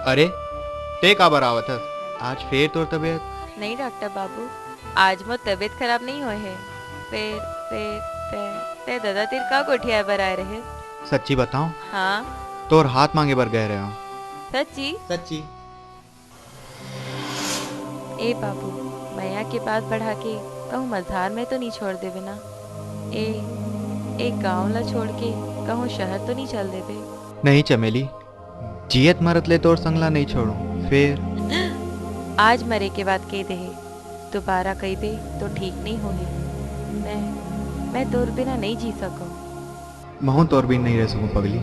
अरे ते का बरावत है आज फिर तोर तबीयत? नहीं डॉक्टर बाबू, आज मोर तबीयत खराब नहीं हुए है। फिर ते दादा तेर का गोठिया बर आए रहे? सच्ची बताऊं? हाँ तोर हाथ मांगे बर गए रहे हो। सच्ची? सच्ची। ए बाबू, मैया के पास बढ़ा के कहूँ मझधार में तो नहीं छोड़ देवे ना? एक गांव ला छोड़ के कहूँ शहर तो नहीं चल देवे? नहीं चमेली, जियत मरत ले तोर संगला नहीं छोड़ू। फिर आज मरे के बाद कह दे, दोबारा कही दे तो ठीक नहीं होगी। मैं तोर बिना नहीं जी सकूं। महू तोर भी नहीं रह सकूं पगली।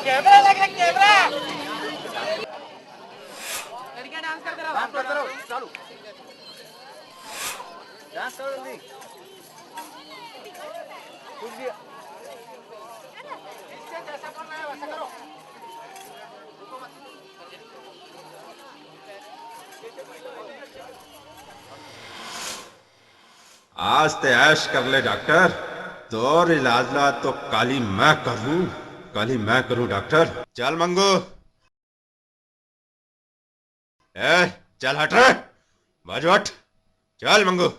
कैमरा लगा, कैमरा लड़कियां डांस करते रहो। डांस करते रहो, चालू डांस करो जल्दी। कुछ भी इससे जैसा करना है वैसा करो। आज ते ऐश कर ले डॉक्टर, तोर इलाज ला तो काली मैं करूं, काली मैं करूं डॉक्टर। चल मंगू, ए चल हट रे, बाजू हट, चल मंगू।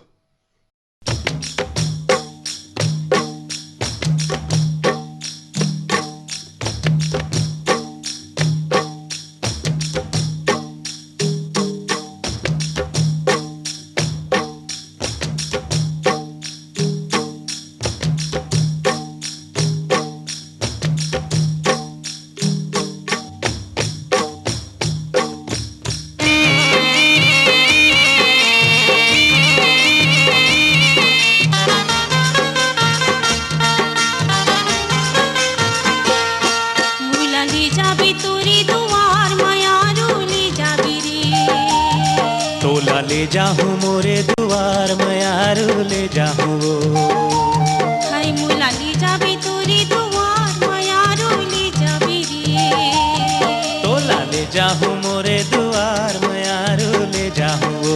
ले जाहूँ मोरे दुआर मयारू ले जाहूँ वो। हाय मुला ले जाबी तोरी दुआर मयारू ले जाबी रे। तोला ले जाहूँ मोरे दुआर मयारू ले जाहूँ वो।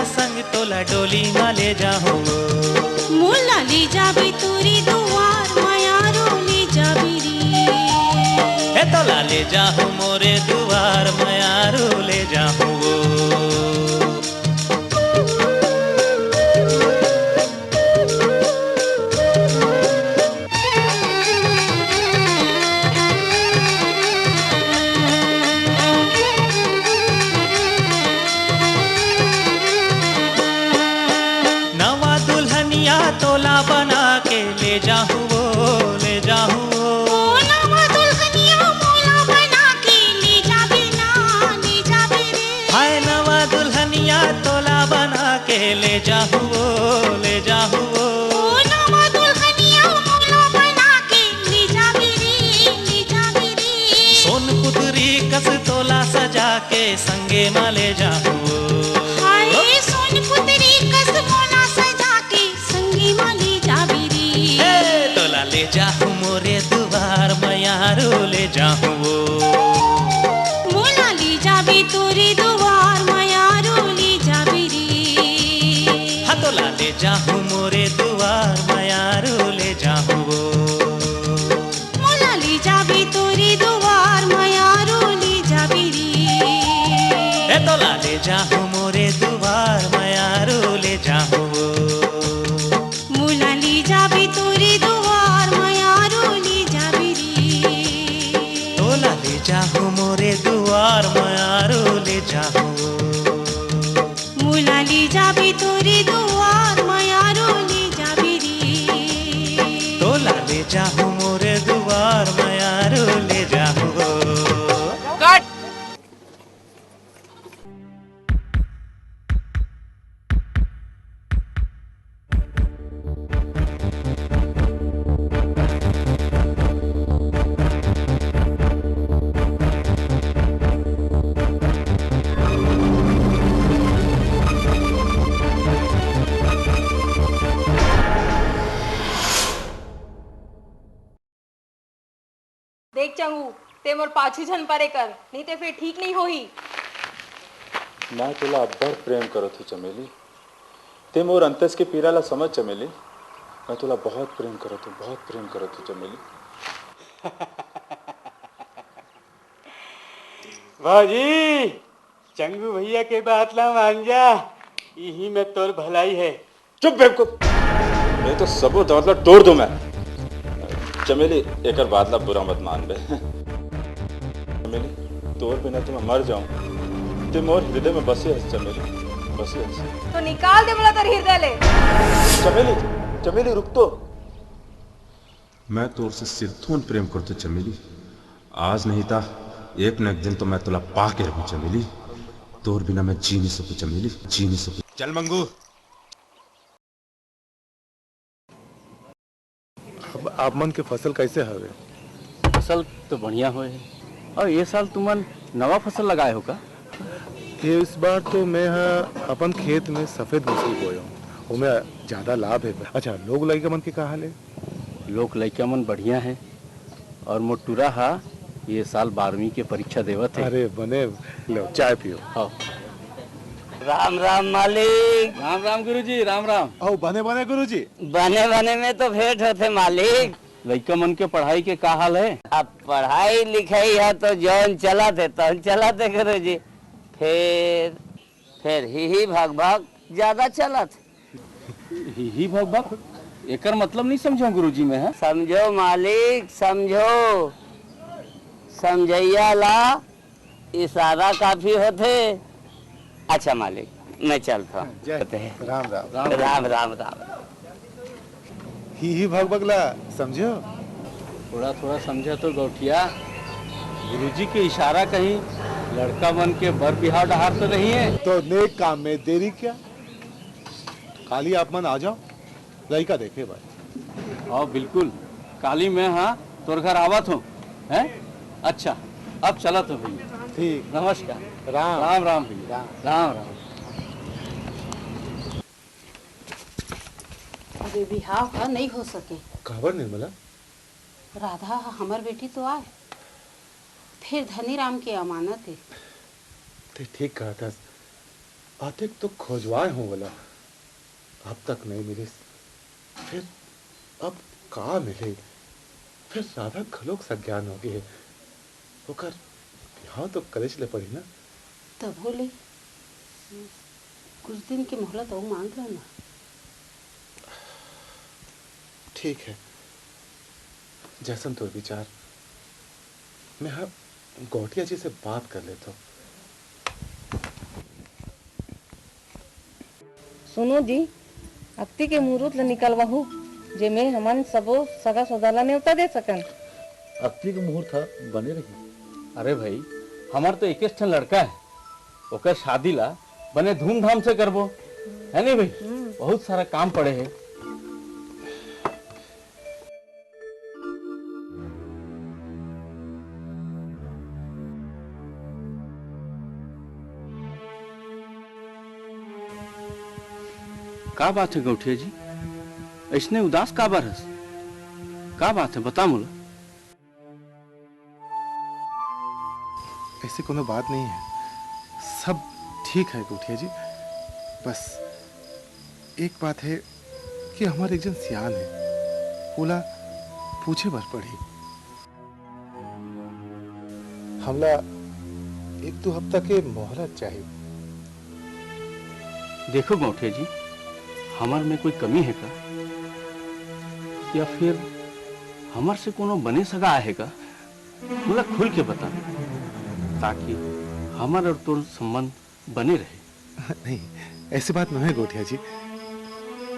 संग तोला डोली में ले जाऊं मुला ले जाबी तोरी दुआर मयारो ले जाबी रे। हे तोला ले जाऊं मोरे दुआर मयारो ले जाऊं तोला बना के ले जाऊं वो, ले जाऊं वो। के संगे माले जाहू हाय सोनपुत्री कस मोला सजा के संगी माली जाबीरी तोला ले जाहू मोरे दुआर मयारू ले जाहू मोला ली जाबी तोरी दुआर मयारू ली जाबीरी हाँ तोला ले जाहू मोरे दुआर मयारू ले जाहू मोला ली जाबी तोरी दुआर मयारू ली जाबीरी तोला ले जाहू मोरे दुआर मयारू ले जाहू मोला ली जाबी तोरी दुआर मयारू ली जाबीरी तोला ले जाहू मोरे दुआर मयारू ले जाहू मोला ली जाबी तोरी दुआर मयारू ली जाबीरी तोला ले जाहू मोरे दुआर मयारू ले जाहू कट। देख चंगू ते मोर पाछू झन परे कर नहीं ते फिर ठीक नहीं होही। मैं तुला अब्बर प्रेम करत हूँ चमेली, ते मोर अंतस के पीराला समझ चमेली। मैं तुला बहुत प्रेम करत हूँ, बहुत प्रेम करत हूँ चमेली। भाजी चंगू भैया के बात ला मान जा, यही में तोर भलाई है। चुप बेवकूफ, नहीं तो सबो दौलत तोड़ दूं मैं। चमेली एक बादला बुरा मत मान बे। चमेली तोर बिना तो मैं मर जाऊं, ते मोर हृदय में बसे है चमेली, बसे है। तो निकाल दे बोला तर हृदय ले। चमेली चमेली रुक तो। मैं तोर से सिरथून प्रेम करतो चमेली, आज नहीं था एक न एक दिन तो मैं तुला पा के रहूं चमेली। तोर बिना मैं जी नहीं सकूं चमेली, जी नहीं सकूं। चल मंगू। अब आप मन के फसल कैसे हवे? फसल तो बढ़िया हुए है। और ये साल तुमन नवा फसल लगाए हो का? ये इस बार तो मैं अपन खेत में सफेद मछली बोया हूँ, उसमें ज्यादा लाभ है। अच्छा लोग लड़का मन के कहा ले? लोग लड़का मन बढ़िया है और मोटूरा हा ये साल 12वीं के परीक्षा देवत है। अरे बने लो चाय पियो। हाँ। राम राम मालिक। राम राम गुरुजी, राम राम। ओ बने बने गुरुजी। बने बने में तो भेंट होते मालिक। लड़का मन के पढ़ाई के का हाल है? अब पढ़ाई लिखाई है तो जौन चला थे तौन चला थे गुरुजी। फिर ही भाग ज्यादा चला थे। ही भाग एकर मतलब नहीं समझो गुरुजी में है। समझो मालिक समझो, समझैया ला इशारा काफी होते। अच्छा मालिक मैं चलता हूँ। राम राम राम राम राम। ही भगला समझो। थोड़ा थोड़ा समझा तो गौठिया। गुरुजी के इशारा कहीं लड़का मन के बर बिहार डहार तो नहीं है। तो नेक काम में देरी क्या, काली आप मन आ जाओ, लड़का देखे भाई। हाँ बिल्कुल, काली मैं हाँ तोर घर आवत हूँ। हैं? अच्छा अब चला तो भैया। ठीक, नमस्कार। राम राम राम भैया। राम राम। अबे बिहाव का नहीं हो सके। खबर निर्मला? राधा हमार बेटी तो आए, फिर धनी राम की अमानत है। ते ठीक कहा था, आते तो खोजवाए हूँ बोला, अब तक नहीं मिली। फिर अब कहाँ मिले? फिर राधा खलोक सज्ञान हो गई है, होकर यहाँ तो कलेश ले पड़ी ना। तब बोले कुछ दिन की मोहलत और मांग लेना। ठीक है, जैसन तो विचार। मैं हाँ गौटिया जी से बात कर लेता हूँ। सुनो जी, अक्ति के मुहूर्त निकलवाहू जे में हमन सबो सगा सौदाला न्योता दे सकन। अक्ति के मुहूर्त बने रही। अरे भाई हमार तो एक ठन लड़का है, ओकर शादी ला बने धूमधाम से करबो है नहीं भाई? बहुत सारा काम पड़े है। का बात है गौठिया जी? ऐसने उदास का बरस? का बात है बता मोला। ऐसे कोनो बात नहीं है, सब ठीक है गोठिया जी। बस एक बात है कि हमारे एक जन सियान है, बोला पूछे बर पड़ी। हमला 1-2 हफ्ता के मोहलत चाहिए। देखो गौठिया जी, हमार में कोई कमी है का, या फिर हमार से कोनो बने सगा है का? बोला खुल के बता, ताकि हमार और तोर संबंध बने रहे। नहीं, ऐसी बात नहीं है गोठिया जी।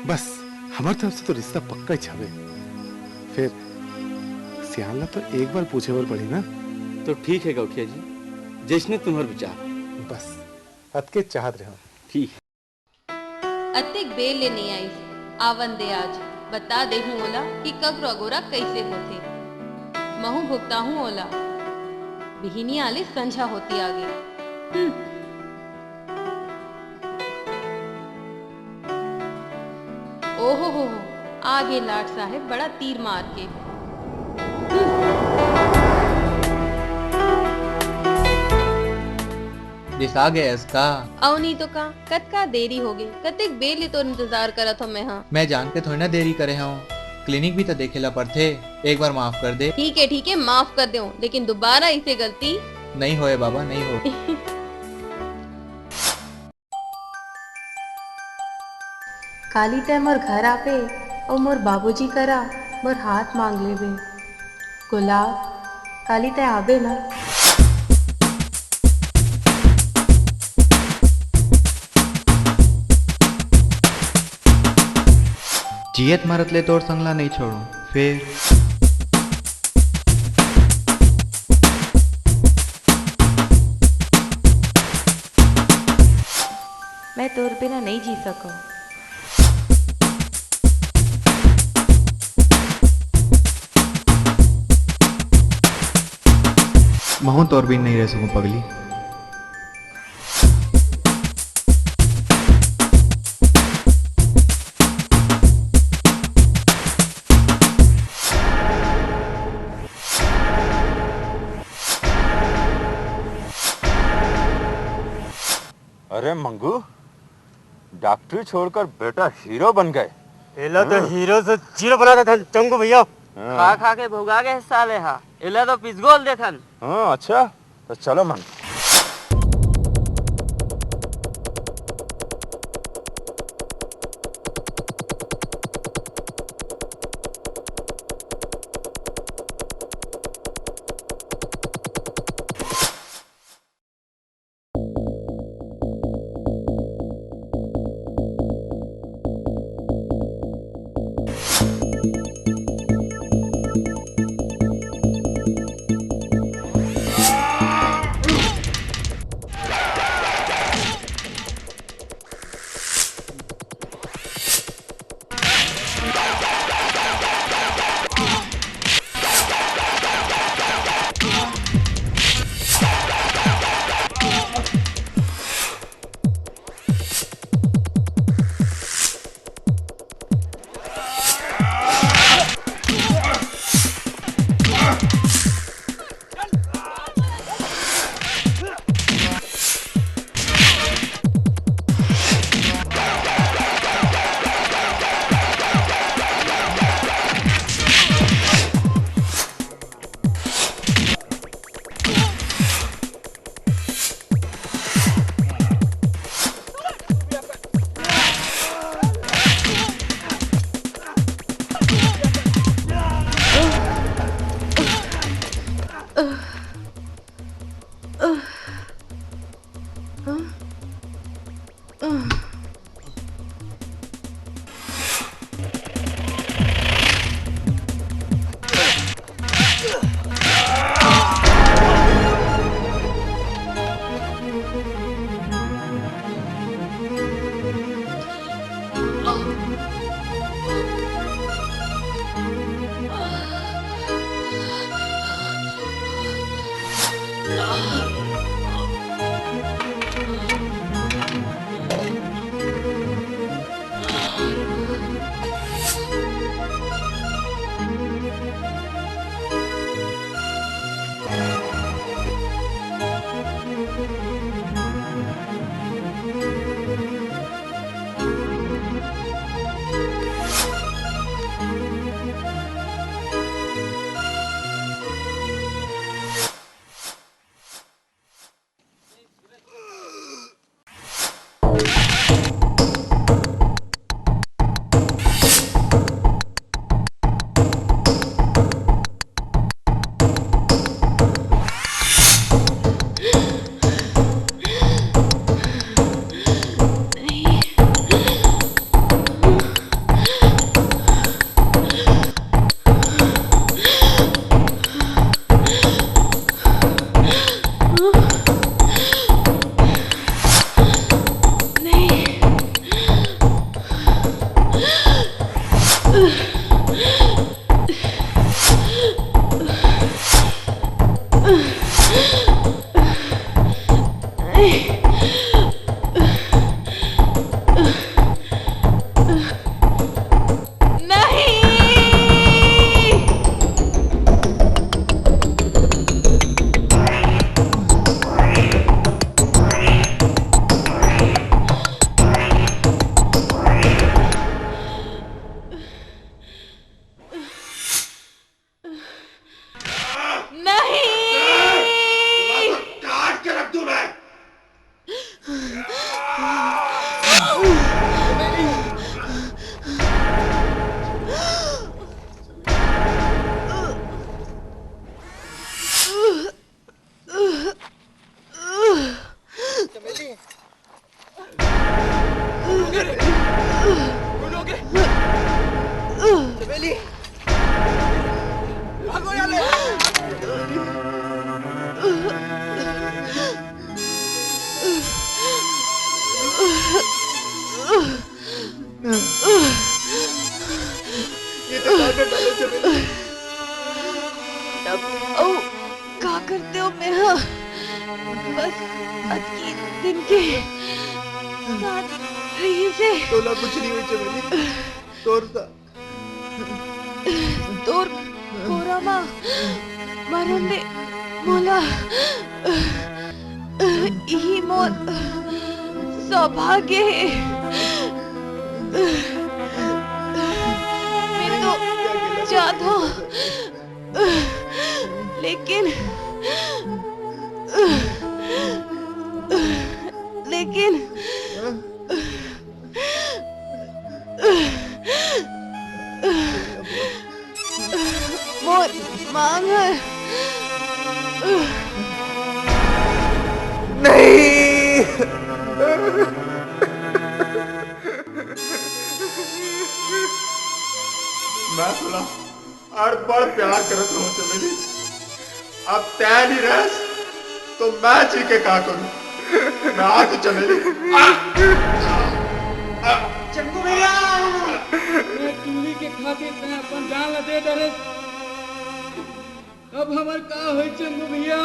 बस हमारी तरफ से तो रिश्ता पक्का ही छावे। फिर सियानला तो एक बार पूछे बर पड़ी ना। तो ठीक है गौठिया जी, जैसने तुम्हारा विचार। बस अतके चाहत रहो। ठीक है। अतिक बेल ले नहीं आई, आवन दे आज बता दे हूँ ओला कि कब रगोरा कैसे होते। महू भुगता हूँ ओला, बिहिनी आली संझा होती आगे। ओहो हो आगे लाट साहेब बड़ा तीर मार के। दिस आ गया इसका। अवनी तो का कत का देरी हो गई, कतिक बेली तो इंतजार करत हो मैं। हाँ मैं जान के थोड़ी ना देरी करे हूँ, क्लिनिक भी तो देखेला पड़थे। एक बार माफ कर दे। ठीक है माफ कर दे, लेकिन दोबारा इसे गलती नहीं होए बाबा, नहीं हो। काली तय मोर घर आपे और मोर बाबूजी करा मोर हाथ मांग लेवे। गुलाब काली तय आबे ना। जियत मरत ले तोर संगला नहीं छोड़ू। फिर मैं तोर बिना नहीं जी सकूं। महू तोर भी नहीं रह सकूं पगली। अरे मंगू, डॉक्टरी छोड़कर बेटा हीरो बन गए। एला तो हीरो से जीरो बनाता था चंगू भैया। खा खा के भुगा के साले हा, एला तो पिसगोल देखन। हाँ अच्छा, तो चलो मन। के साथ रही से तोला कुछ नहीं हुई चमेली तोर कोरामा मरंदे मोला ही मोर सौभाग्य है। मैं तो चाहता हूँ लेकिन मोर मांग नहीं। मैं तुला और बड़ प्यार करत हूँ चमेली। अब तय नहीं रह तो मैं जी के का करूं? मैं आज चमेली चंगू भैया मैं टूली के खातिर तने अपन जान ला दे डरे। अब हमर का होई चंगू भैया?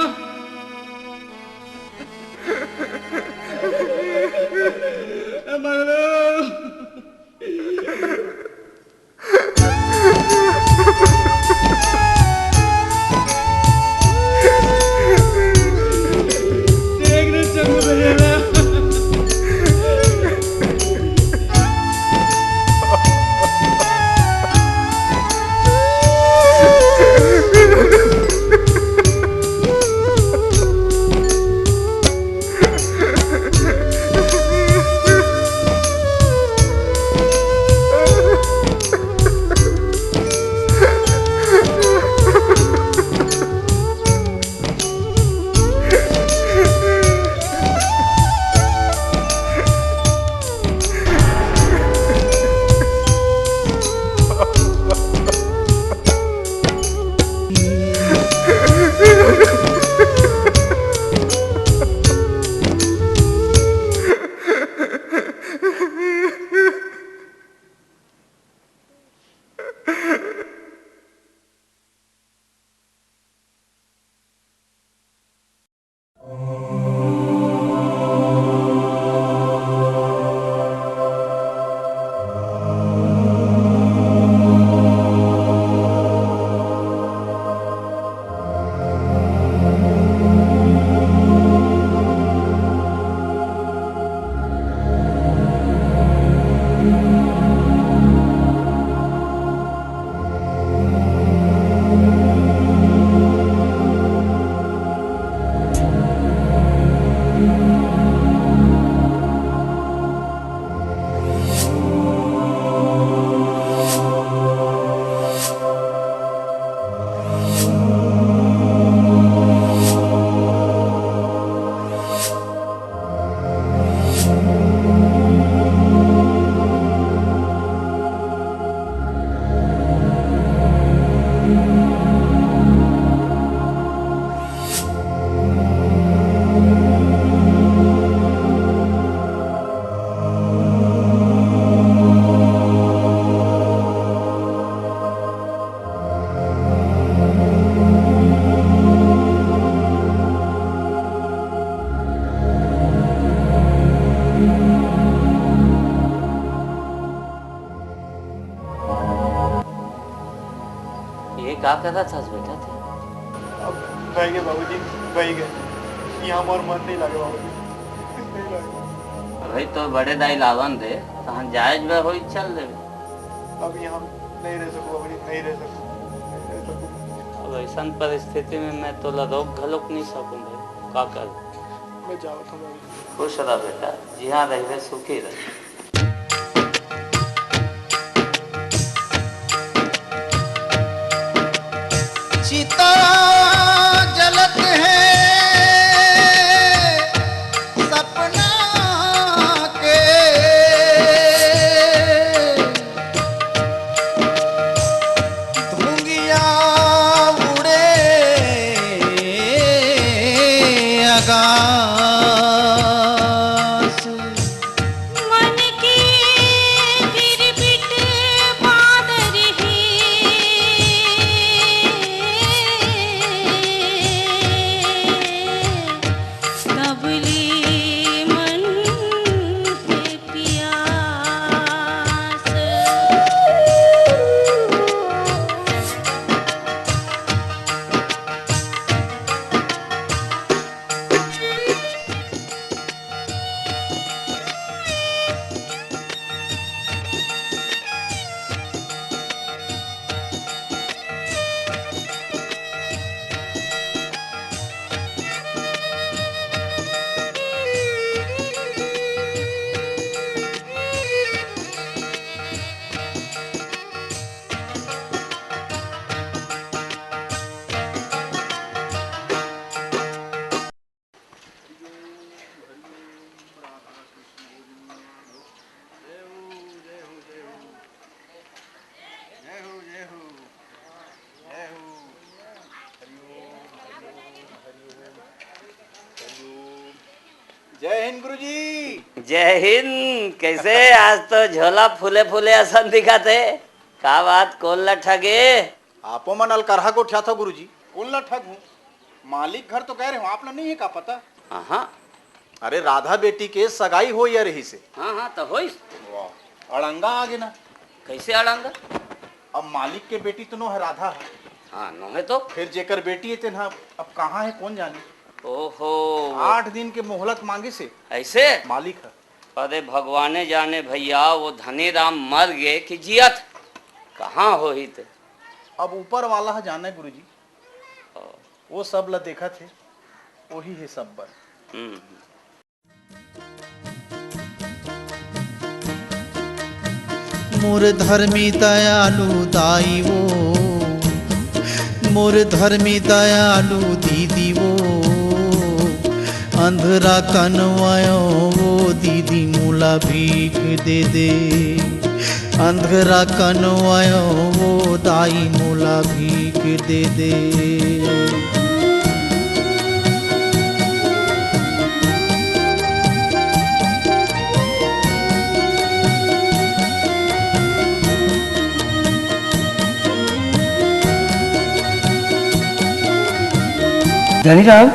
क्या कर रहा था बेटा थे? अब भाई गए बाबूजी, भाई गए। यहाँ हमारा मन नहीं लगे बाबूजी, नहीं लगे। भाई तो बड़े दाई लावन दे तहन जायज में होई चल दे। अब यहाँ नहीं रह सकूँ बाबूजी, नहीं रह सकूँ। अब ऐसा परिस्थिति में मैं तो रोक घलोक नहीं सकूँ भाई, का कर? मैं जाओ था बाबूजी। खुश रह बेटा, जिहाँ रहे सुखी रहे। चिता जलत है सपना के, धुंगिया उड़े आकाश। मन की गिरबिट बादर है, जय हिंद गुरुजी। जय हिंद। कैसे आज तो झोला फूले फूले आसन दिखाते। का बात कौन ला ठगे? आपो मन अलकरहा को उठा था गुरुजी। कौन ला ठग हूँ? मालिक घर तो कह रहे हो, आपने नहीं है का पता? हाँ। अरे राधा बेटी के सगाई हो या रही से। हाँ तो होई। वाह, अड़ंगा आ गए ना। कैसे अड़ंगा? अब मालिक के बेटी तो नो है, राधा है। हाँ नो है तो फिर जेकर बेटी है तेना अब कहाँ है कौन जाने। ओहो, 8 दिन के मोहलत मांगे से ऐसे मालिक है। अरे भगवाने जाने भैया, वो धनी राम मर गए कि जियत कहाँ हो ही थे। अब ऊपर वाला है जाने गुरुजी, वो सब ला देखा थे, वही है सब बर। मोर धर्मी दयालु दाई वो, मोर धर्मी दयालु दीदी वो, अंधरा कनवायो वो दीदी मूला भीख दे दे, अंधरा कनवायो वो दाई मूला भीख दे दे। धनी राम,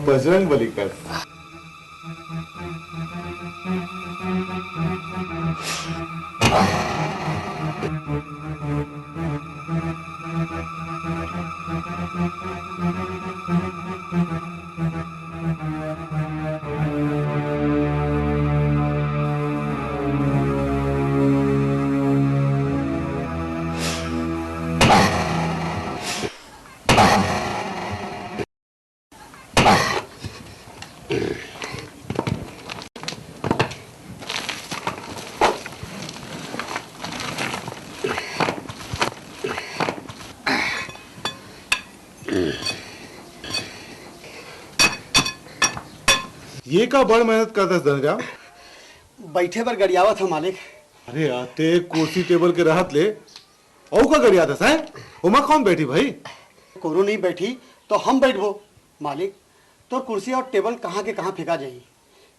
बजरंग बली कर। ये का बड़ मेहनत करता धनराम। बैठे पर गड़ियावा था मालिक। अरे आते कुर्सी टेबल के राहत ले औ का गड़िया था है? उमा कौन बैठी भाई? कोरो नहीं बैठी तो हम बैठबो मालिक। तो कुर्सी और टेबल कहाँ के कहाँ फेंका जाई,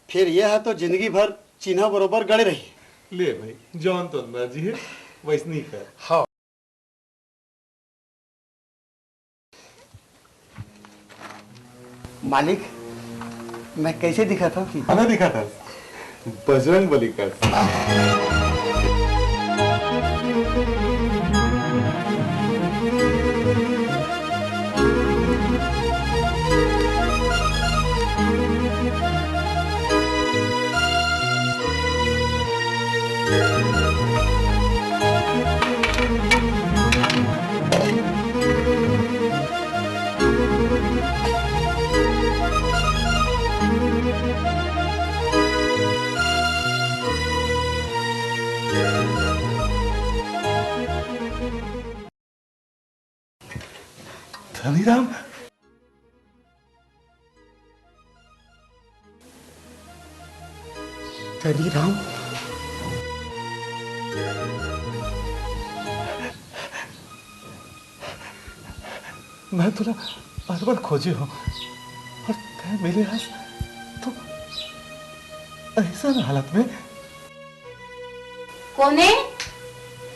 फिर यह है तो जिंदगी भर चिन्ह बरोबर गड़े रही। ले भाई जॉन तो मर्जी है वैसनी कर। हाँ मालिक, मैं कैसे दिखा था? खाना दिखा था बजरंग बली कर। धनीराम, धनीराम, मैं तुला अरबल खोजी हूँ और तय मिले आज तो ऐसा न हालत में। कोने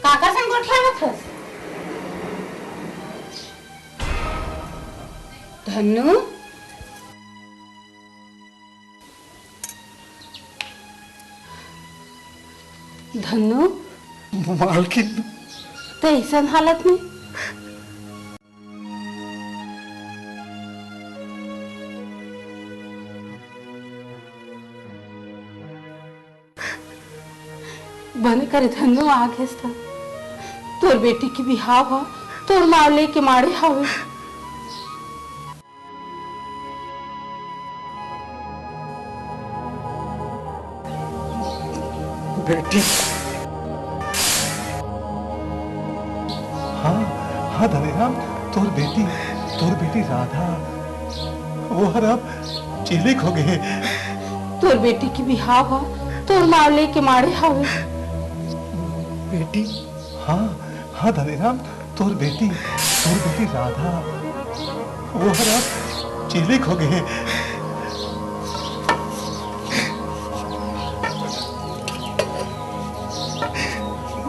काका संग गोठियावत हस? धन्नू, धनु मालकिन तो ऐसा हालत में बने करे धनु आगे तोर बेटी की बिहाव हो तोर मावले के मारे हवे बेटी हाँ हाँ धनीराम तोर बेटी राधा वो हर अब चिलिक हो गए। तोर बेटी की बिहाव हो तोर मावले के मारे हवे बेटी हाँ हाँ धनीराम तोर बेटी राधा वो हर अब चिलिक हो गए।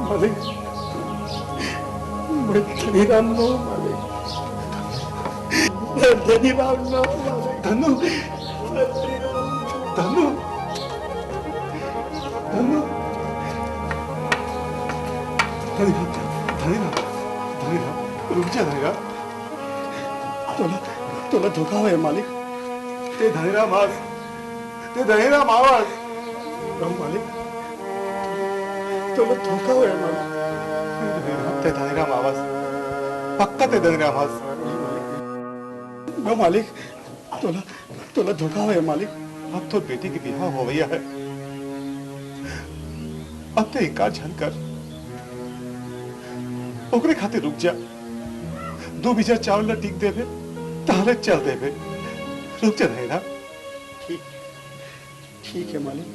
मालिक मैं धनीराम नो मालिक धनीराम नो मालिक धनु धनु धनु धनीराम रुक जा धनीराम तोला धोखा है मालिक ते धनीराम आवाज मालिक तोला धोखा है मालिक ते धनीराम आवाज पक्का ते धनीराम आवाज मालिक तोला धोखा है मालिक अब तो बेटी की बिहाव हो गया है अब ते इनकार झन कर ओकरे खाते रुक जा 2 बीजा चावल न टिक देवे ताले चल देवे रुक जा धनीराम ठीक है मालिक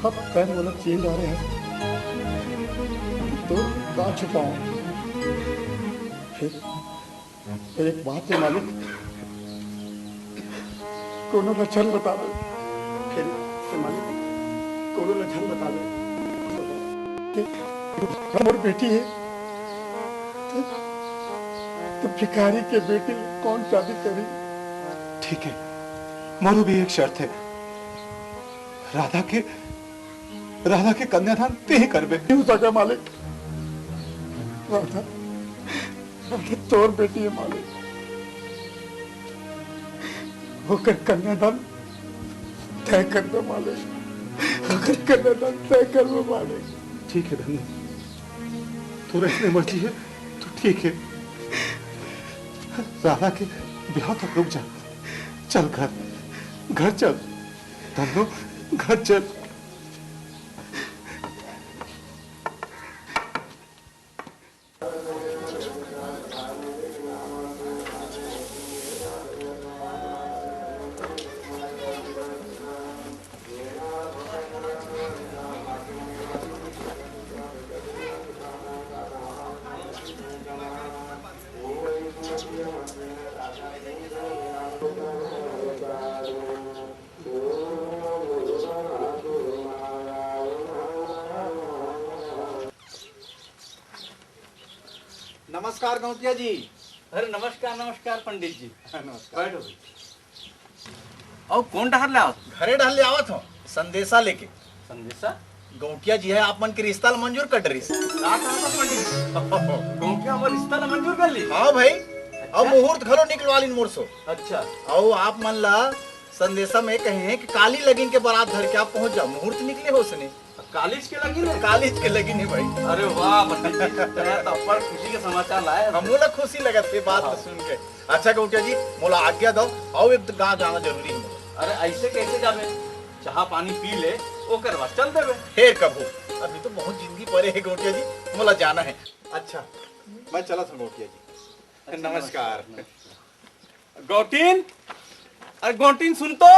अब कल वो लोग चेंज आ रहे हैं तो कहाँ छुपाऊं फिर एक बात है मालिक कोनो लक्षण बता दो फिर मालिक कोनो लक्षण बता दो हमारी बेटी है तो भिखारी के बेटी कौन शादी करी। ठीक है मोरू भी एक शर्त है राधा के कन्यादान ते ही करबे क्यों सका मालिक राधा तोर बेटी है मालिक होकर कन्यादान तय कर दो मालिक होकर कन्यादान तय कर दो मालिक। ठीक है धनु तो रहने मर्जी है तो ठीक है राधा के ब्याह तक रुक जा चल घर चल धनु घर चल। नमस्कार गौटिया जी। अरे नमस्कार पंडित जी। नमस्कार बैठो और कौन डहर ले आवत घरे डहर ले आवत हो संदेशा लेके। संदेशा गौटिया जी है आप मन के रिश्ता मंजूर कर डरी गौटिया हमर रिश्ता मंजूर कर ली। हाँ भाई अब मुहूर्त घरो निकलवा लीन मोर सो। अच्छा और आप मन ला संदेशा में कहे कि काली लगीन के बारात धर के आप पहुंच जाओ मुहूर्त निकले हो सने कॉलेज के लगीन है कॉलेज के लगीन है भाई। अरे वाह पंडित जी तो पर खुशी के समाचार लाए हम लोग खुशी लगत थे बात सुन के। अच्छा गौटिया जी मोला आज्ञा दो और एक गांव जाना जरूरी है। अरे ऐसे कैसे जावे चाह पानी पी ले ओकर बाद चल देवे फिर कबू अभी तो बहुत जिंदगी पड़े है गौटिया जी मोला जाना है। अच्छा मैं चला था गौटिया जी। नमस्कार गौटीन अरे गौटीन सुन तो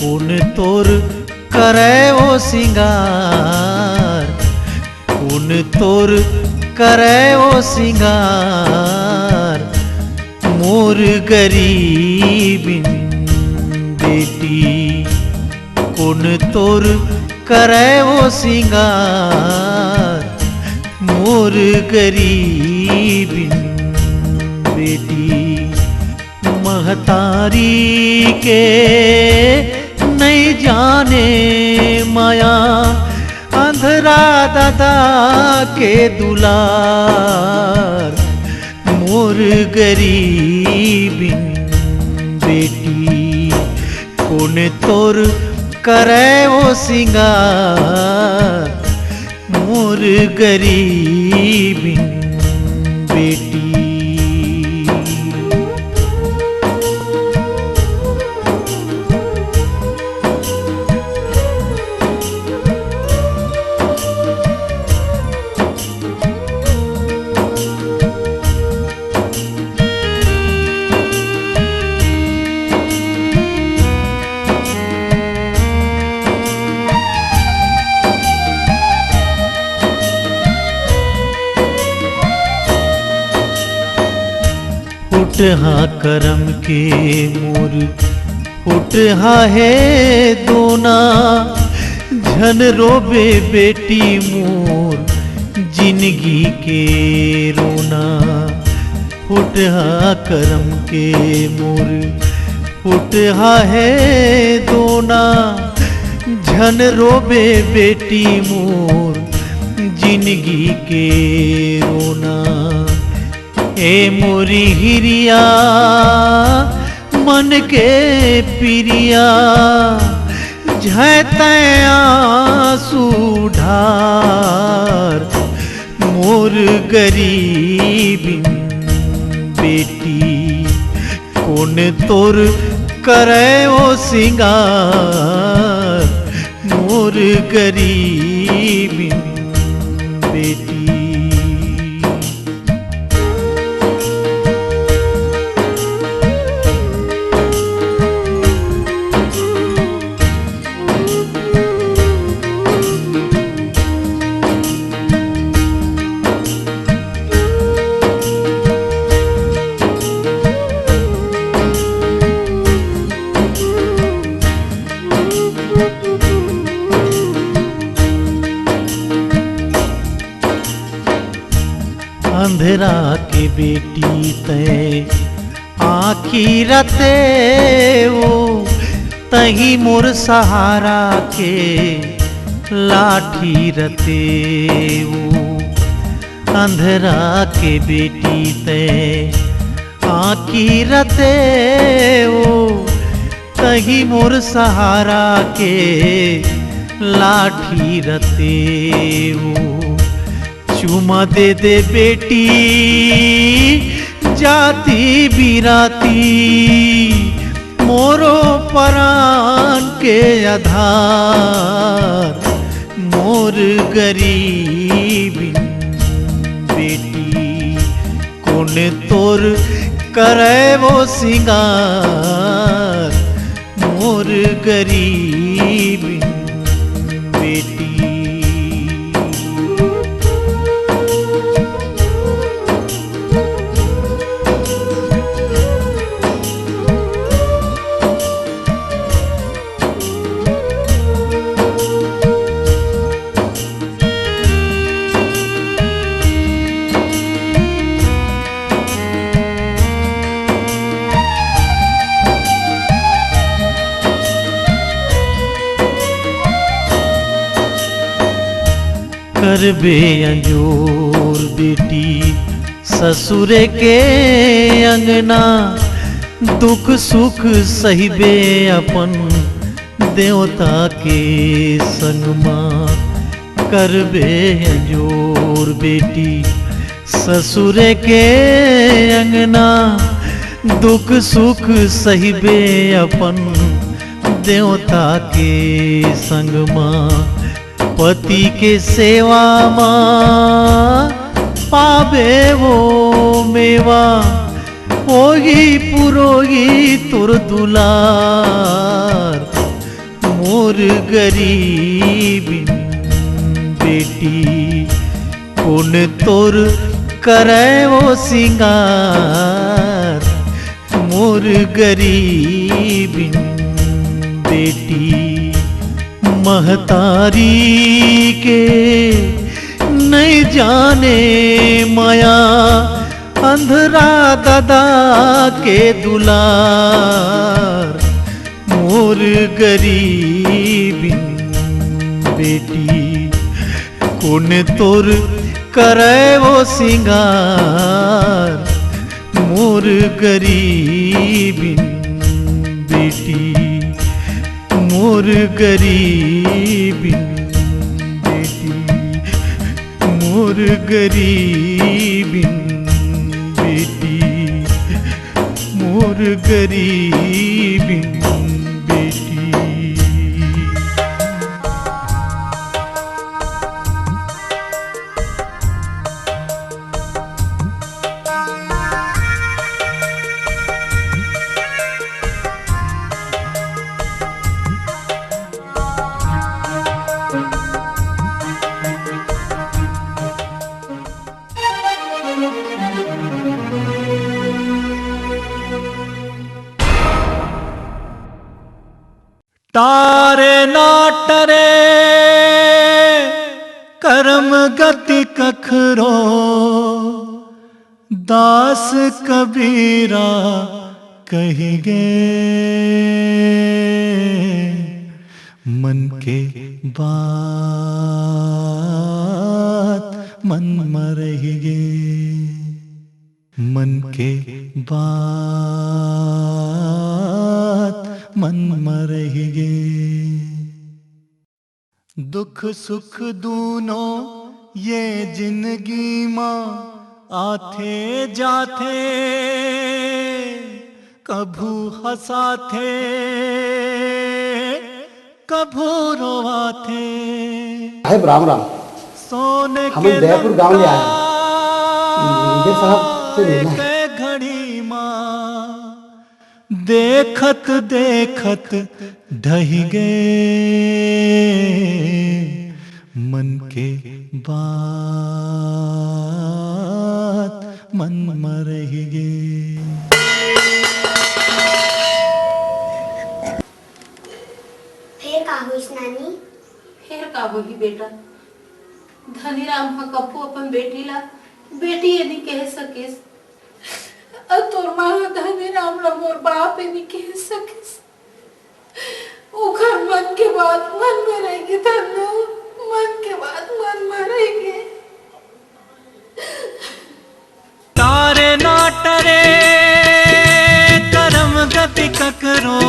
कौन तोर करे ओ सिंगार, कौन तोर करे ओ सिंगार, मोर गरीबिन बेटी। कौन तोर करे ओ सिंगार, मोर गरीबिन बेटी। महतारी के नहीं जाने माया, अंधरा दादा के दुलार, मोर गरीबिन बेटी। कौन तोर करे ओ सिंगार, मोर गरीबिन बेटी। फुटहा करम के मोर, फुटहा है दोना, झन रोबे बेटी मोर जिंदगी के रोना। फुटहा करम के मोर, फुटहा है दोना, झन रोबे बेटी मोर जिंदगी के रोना। ए मोरी हिरिया मन के पिरिया, झैते आंसू ढार, मोर गरीबिन बेटी। कौन तोर करे ओ सिंगार, मोर गरीबिन बेटी। अंधेरा के बेटी ते आखी रते वो, तही मोर सहारा के लाठी रते वो। अंधेरा के बेटी ते आखी रते वो, तही मोर सहारा के लाठी रते वो। चुमा दे दे बेटी जाती बिराती, मोरो परान के आधार, मोर गरीबिन बेटी। कौन तोर करे वो सिंगार, मोर गरीबिन बेटी। करबे अंजोर बेटी ससुरे के अंगना, दुख सुख सहिबे अपन देवता के संगमा। करबे अंजोर बेटी ससुरे के अंगना, दुख सुख सहिबे अपन देवता के संगमा। पति के सेवा माँ पावे वो मेवा, ओही पुरोही तुर दुलार, मोर गरीबी बेटी कौन तोर करे वो सिंगार मोर गरीबी बेटी महतारी के नहीं जाने माया अंधरा दादा के दुलार मोर गरीबी बेटी कौन तोर करे वो सिंगार मोर गरीबी बेटी मोर गरीबी बेटी मोर गरीबी बेटी मोर गरीबी बेटी। तारे नाटरे कर्म गति कखरो दास कबीरा कहिगे मन के बात मन मरहिगे मन के बात मन मरहिगे दुख सुख दूनों ये जिंदगी माँ आथे जाथे कभू हंसाथे कभू रोवाथे। साहब राम राम, सोने हम दयापुर गांव में आए हैं, मैनेजर साहब से मिलना है। घड़ी माँ देखत देखत ढही गए मन के बात मन मरही गे। फिर का हुई नानी? फिर का होगी बेटा, धनीराम हा कपू अपन बेटी ला बेटी यदि कह सकेस और तोर माँ धनीराम ला मोर बाप यदि कह सकेस उखर मन के बात मन में रहेगी धनु, मन के बात मन में रहेगी। तारे नाटरे कर्म गति ककरो